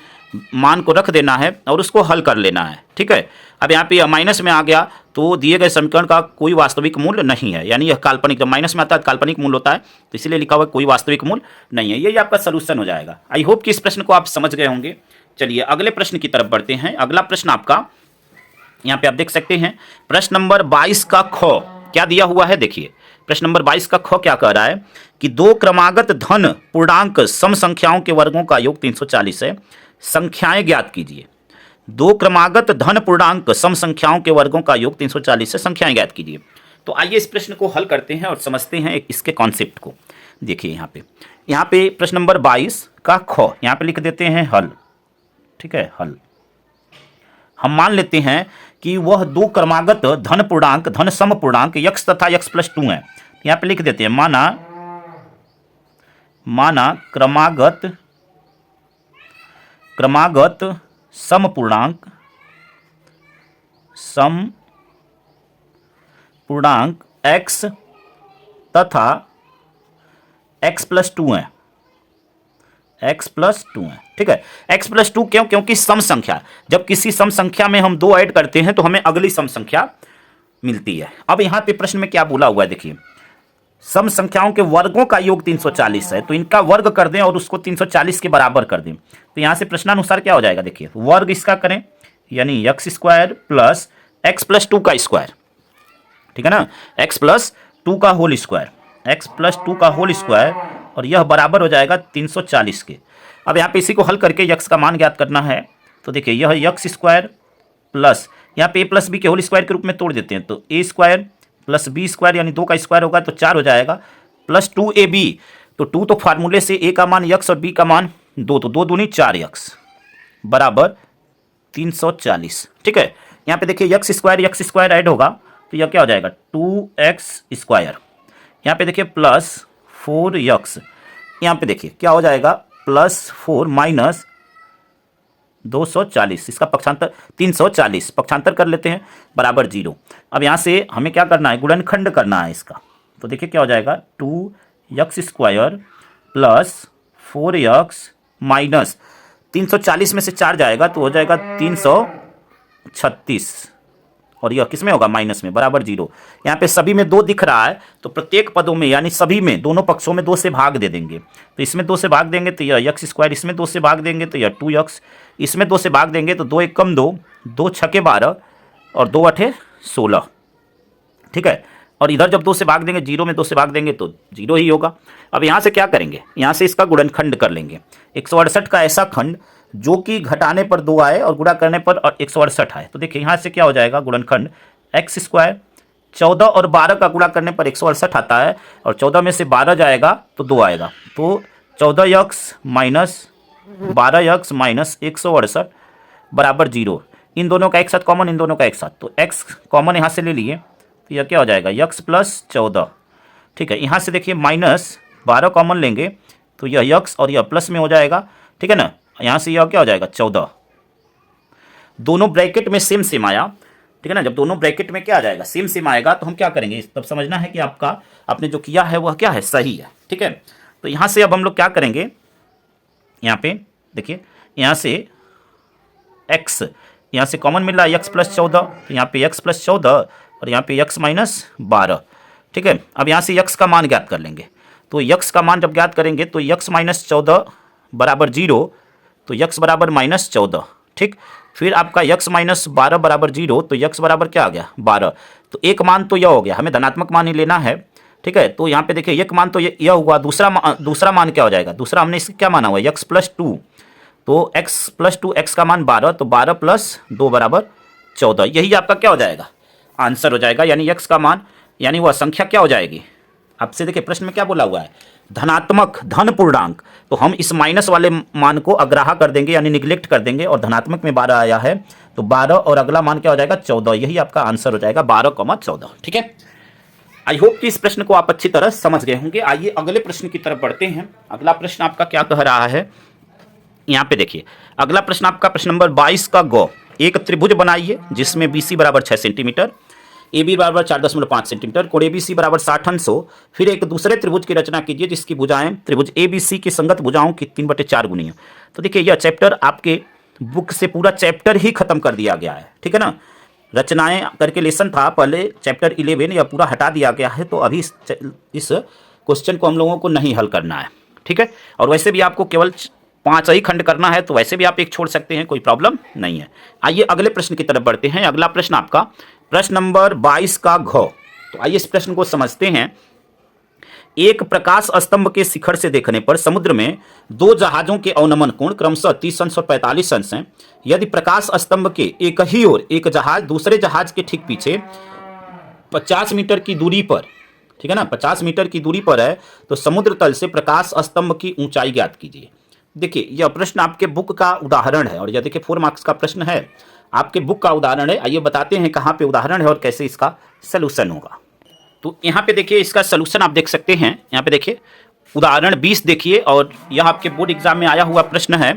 मान को रख देना है और उसको हल कर लेना है। ठीक है, अब यहाँ पे माइनस में आ गया तो दिए गए समीकरण का कोई वास्तविक मूल्य नहीं है, यानी यह काल्पनिक, जब माइनस में आता है काल्पनिक मूल्य होता है, तो इसीलिए लिखा हुआ कोई वास्तविक मूल्य नहीं है। यही आपका सोल्यूशन हो जाएगा। आई होप कि इस प्रश्न को आप समझ गए होंगे। चलिए अगले प्रश्न की तरफ बढ़ते हैं। अगला प्रश्न आपका यहाँ पे आप देख सकते हैं प्रश्न नंबर 22 का ख क्या दिया हुआ है। देखिए, प्रश्न नंबर 22 का ख क्या कह रहा है कि 2 क्रमागत धन पूर्णांक सम संख्याओं के वर्गों का योग 340 है, संख्याएं ज्ञात कीजिए। 2 क्रमागत धन पूर्णांक सम संख्याओं के वर्गों का योग 340 है, संख्याएं ज्ञात कीजिए। तो आइए इस प्रश्न को हल करते हैं और समझते हैं इसके कॉन्सेप्ट को। देखिए यहाँ पे प्रश्न नंबर 22 का ख यहाँ पे लिख देते हैं हल। ठीक है, हल हम मान लेते हैं कि वह 2 क्रमागत धन पूर्णांक, धन सम पूर्णांक x तथा x + 2 है। यहाँ पे लिख देते हैं माना क्रमागत सम पूर्णांक x तथा x + 2 है, x + 2 है। ठीक है, x + 2 क्यों? क्योंकि सम संख्या, जब किसी सम संख्या में हम 2 ऐड करते हैं तो हमें अगली सम संख्या मिलती है। अब यहाँ पे प्रश्न में क्या बोला हुआ है, देखिए सम संख्याओं के वर्गों का योग 340 है, तो इनका वर्ग कर दें और उसको 340 के बराबर कर दें। तो यहाँ से प्रश्नानुसार क्या हो जाएगा, देखिए वर्ग इसका करें, यानी x² + x + 2 का स्क्वायर। ठीक है ना, x + 2 का होल स्क्वायर, x + 2 का होल स्क्वायर, और यह बराबर हो जाएगा 340 के। अब यहाँ पे इसी को हल करके x का मान ज्ञात करना है। तो देखिए यह x² प्लस यहाँ पे a + b के होल स्क्वायर के रूप में तोड़ देते हैं, तो a² + b² यानी 2 का स्क्वायर होगा तो 4 हो जाएगा, प्लस 2ab, तो 2 तो फार्मूले से a का मान x और b का मान 2, तो 2 दूनी 4x बराबर 340। ठीक है, यहाँ पे देखिए x² ऐड होगा तो यह क्या हो जाएगा 2x²। यहाँ पे देखिए प्लस 4x, यहाँ पे देखिए क्या हो जाएगा +4 - 240, इसका पक्षांतर 340, पक्षांतर कर लेते हैं बराबर 0। अब यहाँ से हमें क्या करना है, गुणनखंड करना है इसका। तो देखिए क्या हो जाएगा 2x² + 4x माइनस 340 में से 4 जाएगा तो हो जाएगा 336, और यह किस में होगा, माइनस में, बराबर 0। यहाँ पे सभी में 2 दिख रहा है तो प्रत्येक पदों में यानी सभी में, दोनों पक्षों में 2 से भाग दे देंगे। तो इसमें 2 से भाग देंगे तो यह x², इसमें 2 से भाग देंगे तो यह 2x, इसमें 2 से भाग देंगे तो 2 1 कम 2, 2 6 12 और 2 8 16। ठीक है, और इधर जब 2 से भाग देंगे, 0 में 2 से भाग देंगे तो 0 ही होगा। अब यहाँ से क्या करेंगे, यहाँ से इसका गुणनखंड कर लेंगे। 168 का ऐसा खंड जो कि घटाने पर 2 आए और गुणा करने पर 168 आए। तो देखिए यहाँ से क्या हो जाएगा, गुणनखंड x², 14 और 12 का गुणा करने पर 168 आता है और 14 में से 12 जाएगा तो 2 आएगा। तो 14x माइनस 12x माइनस 168 बराबर 0। इन दोनों का एक साथ कॉमन, इन दोनों का एक साथ, तो x कॉमन यहाँ से ले लिए तो यह क्या हो जाएगा, x प्लस 14। ठीक है, यहाँ से देखिए माइनस 12 कॉमन लेंगे तो यह x और यह प्लस में हो जाएगा। ठीक है ना, यहाँ से यह क्या हो जाएगा 14। दोनों ब्रैकेट में सेम सेम आया। ठीक है ना, जब दोनों ब्रैकेट में क्या आ जाएगा, सेम सेम आएगा तो हम क्या करेंगे, तब समझना है कि आपने जो किया है वह क्या है, सही है। ठीक है, तो यहाँ से अब हम लोग क्या करेंगे, यहाँ पे देखिए यहाँ से x यहाँ से कॉमन मिल रहा है, x प्लस 14, तो यहाँ पे x प्लस 14 और यहाँ पे x माइनस 12। ठीक है, अब यहाँ से x का मान ज्ञात कर लेंगे। तो x का मान जब ज्ञात करेंगे तो x माइनस 14 बराबर 0, तो x बराबर माइनस 14। ठीक, फिर आपका x माइनस 12 बराबर 0, तो x बराबर क्या आ गया, 12। तो एक मान तो यह हो गया, हमें धनात्मक मान ही लेना है। ठीक है, तो यहाँ पे देखिए एक मान तो यह हुआ, दूसरा मान क्या हो जाएगा, दूसरा हमने इससे क्या माना हुआ है, x प्लस 2, तो x प्लस 2, x का मान 12, तो 12 प्लस 2 बराबर 14। यही आपका क्या हो जाएगा, आंसर हो जाएगा। यानी x का मान यानी वह संख्या क्या हो जाएगी, आपसे देखिए प्रश्न में क्या बोला हुआ है, धनात्मक धन पूर्णांक, तो हम इस माइनस वाले मान को अग्राह्य कर देंगे यानी निग्लेक्ट कर देंगे, और धनात्मक में 12 आया है तो 12 और अगला मान क्या हो जाएगा, 14। यही आपका आंसर हो जाएगा, 12,14। ठीक है, आई होप कि इस प्रश्न को आप अच्छी तरह समझ गए होंगे। आइए अगले प्रश्न की तरफ बढ़ते हैं। अगला प्रश्न आपका क्या कह रहा है, यहाँ पे देखिए अगला प्रश्न आपका प्रश्न नंबर 22 का ग, एक त्रिभुज बनाइए जिसमें BC बराबर 6 सेंटीमीटर, AB बराबर 4.5 सेंटीमीटर, कोण ABC बराबर 60 अंश हो। फिर एक दूसरे त्रिभुज की रचना कीजिए जिसकी भुजाएं त्रिभुज ABC की संगत भुजाओं की 3/4 गुनी है। तो देखिए यह चैप्टर आपके बुक से पूरा चैप्टर ही खत्म कर दिया गया है। ठीक है ना, रचनाएं करके लेसन था पहले, चैप्टर 11 यह पूरा हटा दिया गया है। तो अभी इस क्वेश्चन को हम लोगों को नहीं हल करना है। ठीक है, और वैसे भी आपको केवल 5 ही खंड करना है, तो वैसे भी आप एक छोड़ सकते हैं, कोई प्रॉब्लम नहीं है। आइए अगले प्रश्न की तरफ बढ़ते हैं। अगला प्रश्न आपका प्रश्न नंबर 22 का घ। तो आइए इस प्रश्न को समझते हैं। एक प्रकाश स्तंभ के शिखर से देखने पर समुद्र में 2 जहाजों के अवनमन कोण क्रमशः 30 अंश और 45 अंश हैं। यदि प्रकाश स्तंभ के एक ही ओर एक जहाज दूसरे जहाज के ठीक पीछे 50 मीटर की दूरी पर, ठीक है ना, 50 मीटर की दूरी पर है, तो समुद्र तल से प्रकाश स्तंभ की ऊंचाई ज्ञात कीजिए। देखिए यह प्रश्न आपके बुक का उदाहरण है, और यह देखिए 4 मार्क्स का प्रश्न है, आपके बुक का उदाहरण है। आइए बताते हैं कहाँ पे उदाहरण है और कैसे इसका सलूशन होगा। तो यहाँ पे देखिए इसका सलूशन आप देख सकते हैं। यहाँ पे देखिए उदाहरण 20 देखिए, और यह आपके बोर्ड एग्जाम में आया हुआ प्रश्न है।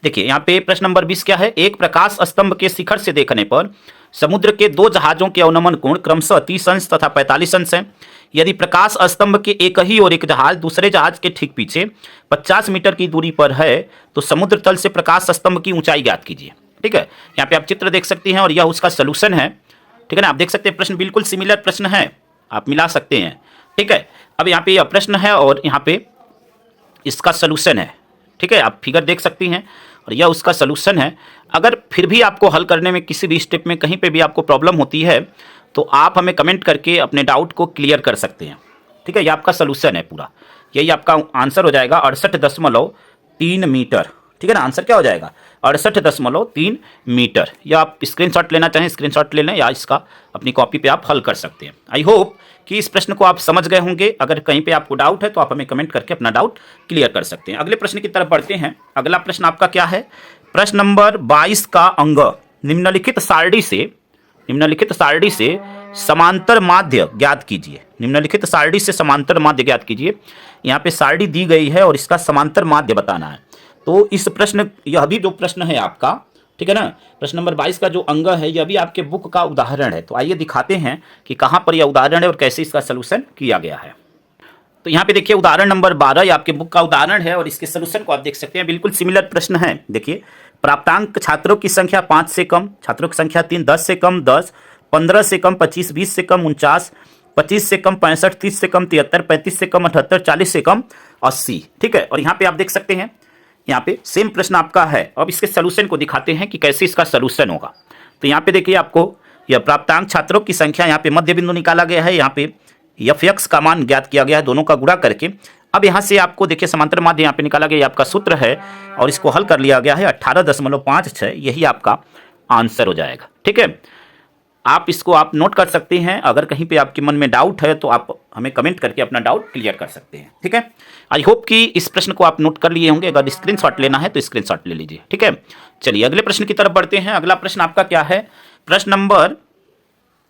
देखिए यहाँ पे प्रश्न नंबर 20 क्या है, एक प्रकाश स्तंभ के शिखर से देखने पर समुद्र के 2 जहाजों के अवनमन कोण क्रमशः 30 अंश तथा 45 अंश हैं। यदि प्रकाश स्तंभ के एक ही और एक जहाज दूसरे जहाज के ठीक पीछे 50 मीटर की दूरी पर है, तो समुद्र तल से प्रकाश स्तंभ की ऊंचाई ज्ञात कीजिए। ठीक है, यहाँ पे आप चित्र देख सकते हैं और यह उसका सलूशन है। ठीक है ना, आप देख सकते हैं प्रश्न बिल्कुल सिमिलर प्रश्न है, आप मिला सकते हैं। ठीक है, अब यहाँ पे यह प्रश्न है और यहाँ पे इसका सलूशन है। ठीक है, आप फिगर देख सकती हैं और यह उसका सलूशन है। अगर फिर भी आपको हल करने में किसी भी स्टेप में कहीं पे भी आपको प्रॉब्लम होती है, तो आप हमें कमेंट करके अपने डाउट को क्लियर कर सकते हैं। ठीक है, ये आपका सलूशन है पूरा, यही आपका आंसर हो जाएगा 68.3 मीटर। ठीक है ना, आंसर क्या हो जाएगा 68.3 मीटर। या आप स्क्रीनशॉट लेना चाहें स्क्रीनशॉट ले लें, या इसका अपनी कॉपी पे आप हल कर सकते हैं। आई होप कि इस प्रश्न को आप समझ गए होंगे। अगर कहीं पे आपको डाउट है तो आप हमें कमेंट करके अपना डाउट क्लियर कर सकते हैं। अगले प्रश्न की तरफ बढ़ते हैं। अगला प्रश्न आपका क्या है, प्रश्न नंबर 22 का अंग, निम्नलिखित सारणी से समांतर माध्य ज्ञात कीजिए। निम्नलिखित सारणी से समांतर माध्य ज्ञात कीजिए। यहाँ पे सारणी दी गई है और इसका समांतर माध्य बताना है। तो इस प्रश्न, यह भी जो प्रश्न है आपका, ठीक है ना, प्रश्न नंबर 22 का जो अंग है यह भी आपके बुक का उदाहरण है। तो आइए दिखाते हैं कि कहाँ पर यह उदाहरण है और कैसे इसका सलूशन किया गया है। तो यहाँ पे देखिए उदाहरण नंबर 12 ये आपके बुक का उदाहरण है और इसके सलूशन को आप देख सकते हैं, बिल्कुल सिमिलर प्रश्न है। देखिए प्राप्तांक छात्रों की संख्या 5 से कम, छात्रों की संख्या 3, 10 से कम 10, 15 से कम 25, 20 से कम 49, 25 से कम 65, 30 से कम 73, 35 से कम 78, 40 से कम 80। ठीक है, और यहाँ पे आप देख सकते हैं, यहाँ पे सेम प्रश्न आपका है। अब इसके सोल्यूशन को दिखाते हैं कि कैसे इसका सोल्यूशन होगा। तो यहाँ पे देखिए, आपको यह प्राप्तांक छात्रों की संख्या, यहाँ पे मध्य बिंदु निकाला गया है, यहाँ पे f(x) का मान ज्ञात किया गया है, दोनों का गुणा करके। अब यहाँ से आपको देखिए समांतर माध्य यहाँ पे निकाला गया, आपका सूत्र है और इसको हल कर लिया गया है 18.56, यही आपका आंसर हो जाएगा। ठीक है, आप इसको आप नोट कर सकते हैं। अगर कहीं पे आपके मन में डाउट है तो आप हमें कमेंट करके अपना डाउट क्लियर कर सकते हैं। ठीक है, आई होप कि इस प्रश्न को आप नोट कर लिए होंगे। अगर स्क्रीनशॉट लेना है तो स्क्रीनशॉट ले लीजिए। ठीक है, चलिए अगले प्रश्न की तरफ बढ़ते हैं। अगला प्रश्न आपका क्या है, प्रश्न नंबर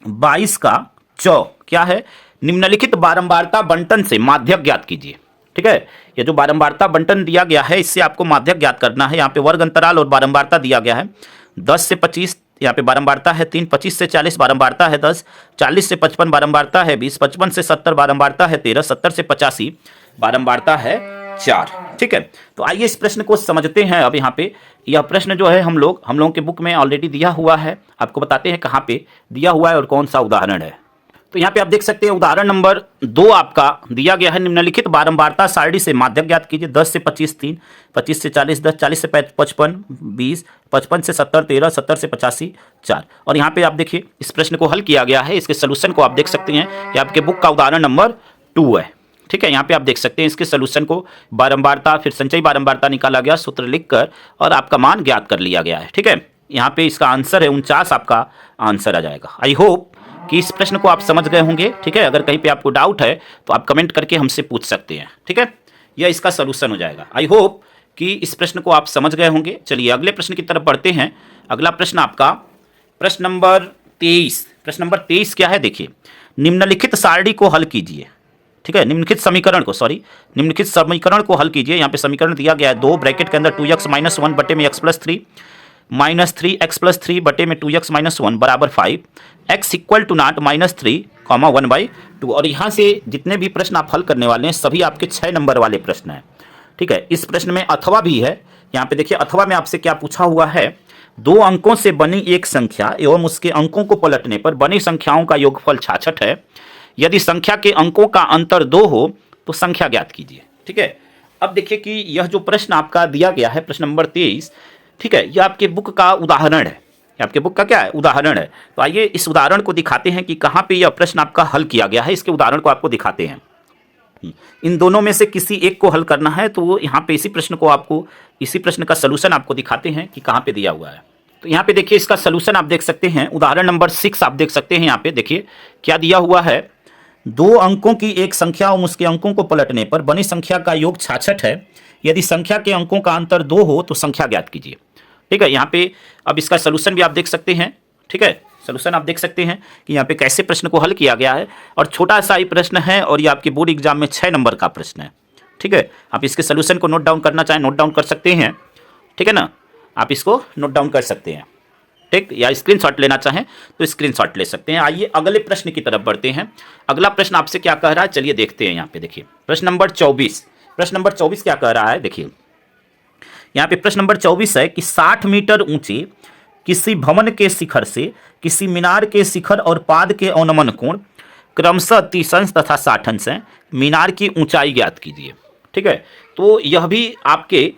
22 का क्या है, निम्नलिखित बारंबारता बंटन से माध्यक ज्ञात कीजिए। ठीक है, ये जो बारंबारता बंटन दिया गया है इससे आपको माध्यक ज्ञात करना है। यहाँ पे वर्ग अंतराल और बारंबारता दिया गया है। 10 से 25 यहाँ पे बारंबारता है 3, 25 से 40 बारंबारता है 10, 40 से 55 बारंबारता है 20, 55 से 70 बारंबारता है 13, 70 से 85 बारंबारता है 4। ठीक है, तो आइए इस प्रश्न को समझते हैं। अब यहाँ पे यह प्रश्न जो है हम लोगों के बुक में ऑलरेडी दिया हुआ है। आपको बताते हैं कहाँ पे दिया हुआ है और कौन सा उदाहरण है। तो यहाँ पे आप देख सकते हैं उदाहरण नंबर 2 आपका दिया गया है, निम्नलिखित बारंबारता सारणी से माध्यक ज्ञात कीजिए। 10 से 25 3, 25 से 40 10, 40 से 55 20, 55 से 70 13, 70 से 85 4। और यहाँ पे आप देखिए इस प्रश्न को हल किया गया है। इसके सोल्यूशन को आप देख सकते हैं, ये आपके बुक का उदाहरण नंबर 2 है। ठीक है, यहाँ पे आप देख सकते हैं इसके सोल्यूशन को बारंबारता फिर संचयी बारंबारता निकाला गया, सूत्र लिखकर और आपका मान ज्ञात कर लिया गया है। ठीक है, यहाँ पे इसका आंसर है 49, आपका आंसर आ जाएगा। आई होप कि इस प्रश्न को आप समझ गए होंगे। ठीक है, अगर कहीं पे आपको डाउट है तो आप कमेंट करके हमसे पूछ सकते हैं। ठीक है, यह इसका सोल्यूशन हो जाएगा। आई होप कि इस प्रश्न को आप समझ गए होंगे। चलिए अगले प्रश्न की तरफ बढ़ते हैं। अगला प्रश्न आपका प्रश्न नंबर 23। प्रश्न नंबर 23 क्या है, देखिए, निम्नलिखित सारणी को हल कीजिए। ठीक है, निम्नलिखित समीकरण को हल कीजिए। यहाँ पे समीकरण दिया गया है 2 ब्रैकेट के अंदर 2x - 1 बटे में x + 3 -3x + 3 बटे में 2x - 1 बराबर 5, x इक्वल टू नॉट -3, 1/2। और यहाँ से जितने भी प्रश्न आप हल करने वाले हैं सभी आपके 6 नंबर वाले प्रश्न हैं। ठीक है, इस प्रश्न में अथवा भी है। यहाँ पे देखिए अथवा में आपसे क्या पूछा हुआ है, 2 अंकों से बनी एक संख्या एवं उसके अंकों को पलटने पर बनी संख्याओं का योगफल 66 है। यदि संख्या के अंकों का अंतर 2 हो तो संख्या ज्ञात कीजिए। ठीक है, अब देखिए कि यह जो प्रश्न आपका दिया गया है प्रश्न नंबर 23, ठीक है, यह आपके बुक का उदाहरण है। आपके बुक का क्या है, उदाहरण है। तो आइए इस उदाहरण को दिखाते हैं कि कहाँ पे यह प्रश्न आपका हल किया गया है। इसके उदाहरण को आपको दिखाते हैं। इन दोनों में से किसी एक को हल करना है, तो यहाँ पे इसी प्रश्न का सलूशन आपको दिखाते हैं कि कहाँ पे दिया हुआ है। तो यहाँ पे देखिए इसका सलूशन आप देख सकते हैं, उदाहरण नंबर 6 आप देख सकते हैं। यहाँ पे देखिए क्या दिया हुआ है, 2 अंकों की एक संख्या और उसके अंकों को पलटने पर बनी संख्या का योग 66 है। यदि संख्या के अंकों का अंतर 2 हो तो संख्या ज्ञात कीजिए। ठीक है, यहाँ पे अब इसका सलूशन भी आप देख सकते हैं। ठीक है, सलूशन आप देख सकते हैं कि यहाँ पे कैसे प्रश्न को हल किया गया है। और छोटा सा ही प्रश्न है और ये आपके बोर्ड एग्जाम में 6 नंबर का प्रश्न है। ठीक है, आप इसके सलूशन को नोट डाउन करना चाहें नोट डाउन कर सकते हैं। ठीक है ना, आप इसको नोट डाउन कर सकते हैं। ठीक, या स्क्रीनशॉट लेना चाहें तो स्क्रीनशॉट ले सकते हैं। आइए अगले प्रश्न की तरफ बढ़ते हैं। अगला प्रश्न आपसे क्या कह रहा है, चलिए देखते हैं। यहाँ पे देखिए प्रश्न नंबर 24। प्रश्न नंबर 24 क्या कह रहा है, देखिए यहाँ पे प्रश्न नंबर 24 है कि 60 मीटर ऊंचे किसी भवन के शिखर से किसी मीनार के शिखर और पाद के अवनमन कोण क्रमशः 30 अंश तथा 60 अंश है। मीनार की ऊंचाई ज्ञात कीजिए। ठीक है, तो यह भी आपके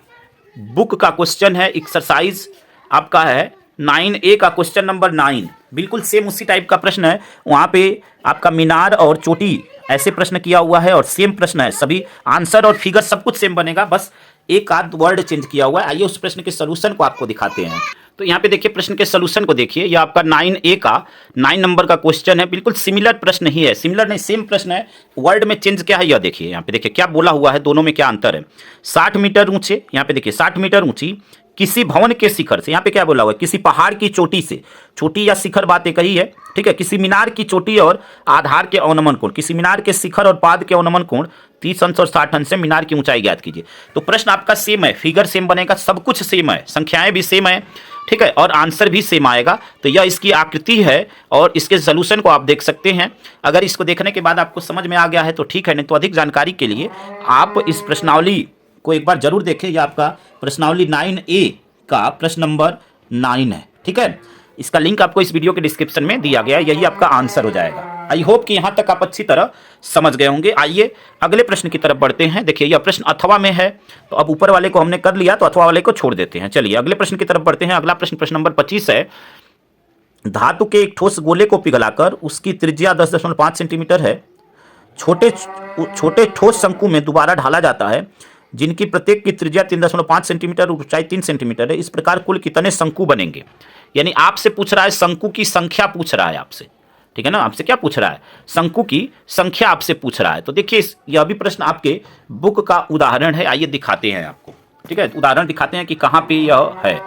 बुक का क्वेश्चन है। एक्सरसाइज आपका है 9A का क्वेश्चन नंबर 9, बिल्कुल सेम उसी टाइप का प्रश्न है। वहाँ पे आपका मीनार और चोटी ऐसे प्रश्न किया हुआ है और सेम प्रश्न है। सभी आंसर और फिगर सब कुछ सेम बनेगा, बस एक आध वर्ड चेंज किया हुआ है। आइए उस प्रश्न के सलूशन को आपको दिखाते हैं। तो यहाँ पे देखिए प्रश्न के सलूशन को देखिए, यह आपका 9A का 9 नंबर का क्वेश्चन है। बिल्कुल सिमिलर प्रश्न ही है, सिमिलर नहीं सेम प्रश्न है, वर्ड में चेंज क्या है यह देखिए। यहाँ पे देखिए क्या बोला हुआ है, दोनों में क्या अंतर है। 60 मीटर ऊंचे, यहाँ पे देखिए 60 मीटर ऊंची किसी भवन के शिखर से, यहाँ पे क्या बोला हुआ है, किसी पहाड़ की चोटी से, चोटी या शिखर बात एक ही है। ठीक है, किसी मीनार की चोटी और आधार के अवनमन कोण, किसी मीनार के शिखर और पाद के अवनमन कोण 30 अंश और 60 अंश से मीनार की ऊंचाई ज्ञात कीजिए। तो प्रश्न आपका सेम है, फिगर सेम बनेगा, सब कुछ सेम है, संख्याएं भी सेम है। ठीक है, और आंसर भी सेम आएगा। तो यह इसकी आकृति है और इसके सोल्यूशन को आप देख सकते हैं। अगर इसको देखने के बाद आपको समझ में आ गया है तो ठीक है, नहीं तो अधिक जानकारी के लिए आप इस प्रश्नावली को एक बार जरूर देखें। यह आपका प्रश्नावली 9A का प्रश्न नंबर 9 है। ठीक है, इसका लिंक आपको इस वीडियो के डिस्क्रिप्शन में दिया गया है, यही आपका आंसर हो जाएगा। आई होप कि यहाँ तक आप अच्छी तरह समझ गए होंगे। आइए अगले प्रश्न की तरफ बढ़ते हैं। देखिए यह प्रश्न अथवा में है, तो अब ऊपर वाले को हमने कर लिया तो अथवा वाले को छोड़ देते हैं। चलिए अगले प्रश्न की तरफ बढ़ते हैं। अगला प्रश्न, प्रश्न नंबर 25 है। धातु के एक ठोस गोले को पिघलाकर उसकी त्रिज्या 10.5 सेंटीमीटर है, छोटे ठोस शंकु में दोबारा ढाला जाता है जिनकी प्रत्येक की त्रिज्या 3.5 सेंटीमीटर और ऊंचाई 3 सेंटीमीटर है। इस प्रकार कुल कितने शंकु बनेंगे? यानी आपसे पूछ रहा है शंकु की संख्या पूछ रहा है आपसे, ठीक है ना। आपसे क्या पूछ रहा है? शंकु की संख्या आपसे पूछ रहा है। तो देखिए यह भी प्रश्न आपके बुक का उदाहरण है। आइए दिखाते हैं आपको, ठीक है, उदाहरण दिखाते हैं कि कहाँ पे यह है।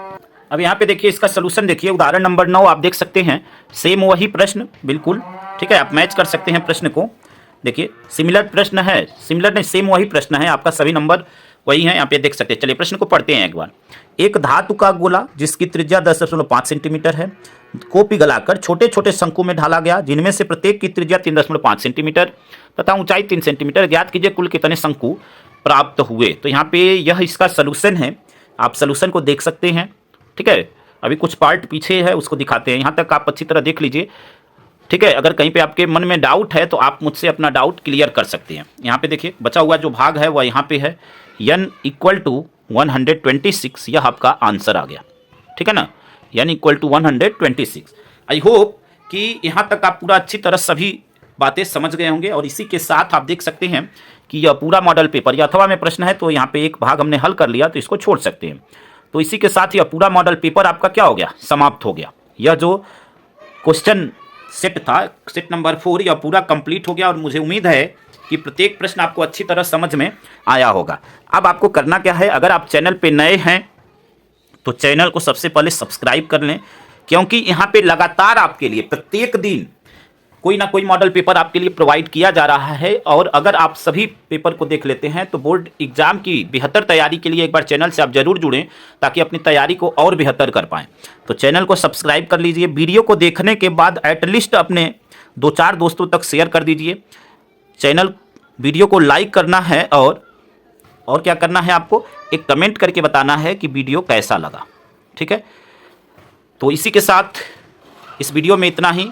अब यहाँ पे देखिए इसका सोल्यूशन देखिए, उदाहरण नंबर 9 आप देख सकते हैं, सेम वही प्रश्न बिल्कुल, ठीक है। आप मैच कर सकते हैं प्रश्न को। देखिए सिमिलर प्रश्न है, सिमिलर नहीं सेम वही प्रश्न है आपका, सभी नंबर वही है, यहाँ पे देख सकते हैं। चलिए प्रश्न को पढ़ते हैं एक बार। एक धातु का गोला जिसकी त्रिज्या 10.5 सेंटीमीटर है को पिघलाकर छोटे छोटे शंकु में ढाला गया जिनमें से प्रत्येक की त्रिज्या 3.5 सेंटीमीटर तथा ऊंचाई 3 सेंटीमीटर। ज्ञात कीजिए कुल कितने शंकु प्राप्त हुए। तो यहाँ पे यह इसका सोल्यूशन है, आप सोल्यूशन को देख सकते हैं, ठीक है। अभी कुछ पार्ट पीछे है उसको दिखाते हैं, यहाँ तक आप अच्छी तरह देख लीजिए, ठीक है। अगर कहीं पे आपके मन में डाउट है तो आप मुझसे अपना डाउट क्लियर कर सकते हैं। यहाँ पे देखिए बचा हुआ जो भाग है वह यहाँ पे है, n = 126, यह आपका आंसर आ गया, ठीक है ना, n = 126। आई होप कि यहाँ तक आप पूरा अच्छी तरह सभी बातें समझ गए होंगे। और इसी के साथ आप देख सकते हैं कि यह पूरा मॉडल पेपर, या अथवा में प्रश्न है तो यहाँ पे एक भाग हमने हल कर लिया तो इसको छोड़ सकते हैं। तो इसी के साथ यह पूरा मॉडल पेपर आपका क्या हो गया? समाप्त हो गया। यह जो क्वेश्चन सेट था, सेट नंबर 4, यह पूरा कंप्लीट हो गया और मुझे उम्मीद है कि प्रत्येक प्रश्न आपको अच्छी तरह समझ में आया होगा। अब आपको करना क्या है, अगर आप चैनल पे नए हैं तो चैनल को सबसे पहले सब्सक्राइब कर लें, क्योंकि यहाँ पे लगातार आपके लिए प्रत्येक दिन कोई ना कोई मॉडल पेपर आपके लिए प्रोवाइड किया जा रहा है। और अगर आप सभी पेपर को देख लेते हैं तो बोर्ड एग्जाम की बेहतर तैयारी के लिए एक बार चैनल से आप जरूर जुड़ें ताकि अपनी तैयारी को और बेहतर कर पाएँ। तो चैनल को सब्सक्राइब कर लीजिए। वीडियो को देखने के बाद एटलीस्ट अपने 2-4 दोस्तों तक शेयर कर दीजिए। चैनल वीडियो को लाइक करना है और क्या करना है, आपको एक कमेंट करके बताना है कि वीडियो कैसा लगा, ठीक है। तो इसी के साथ इस वीडियो में इतना ही।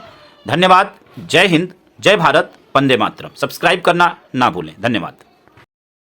धन्यवाद। जय हिंद, जय भारत, वंदे मातरम। सब्सक्राइब करना ना भूलें। धन्यवाद।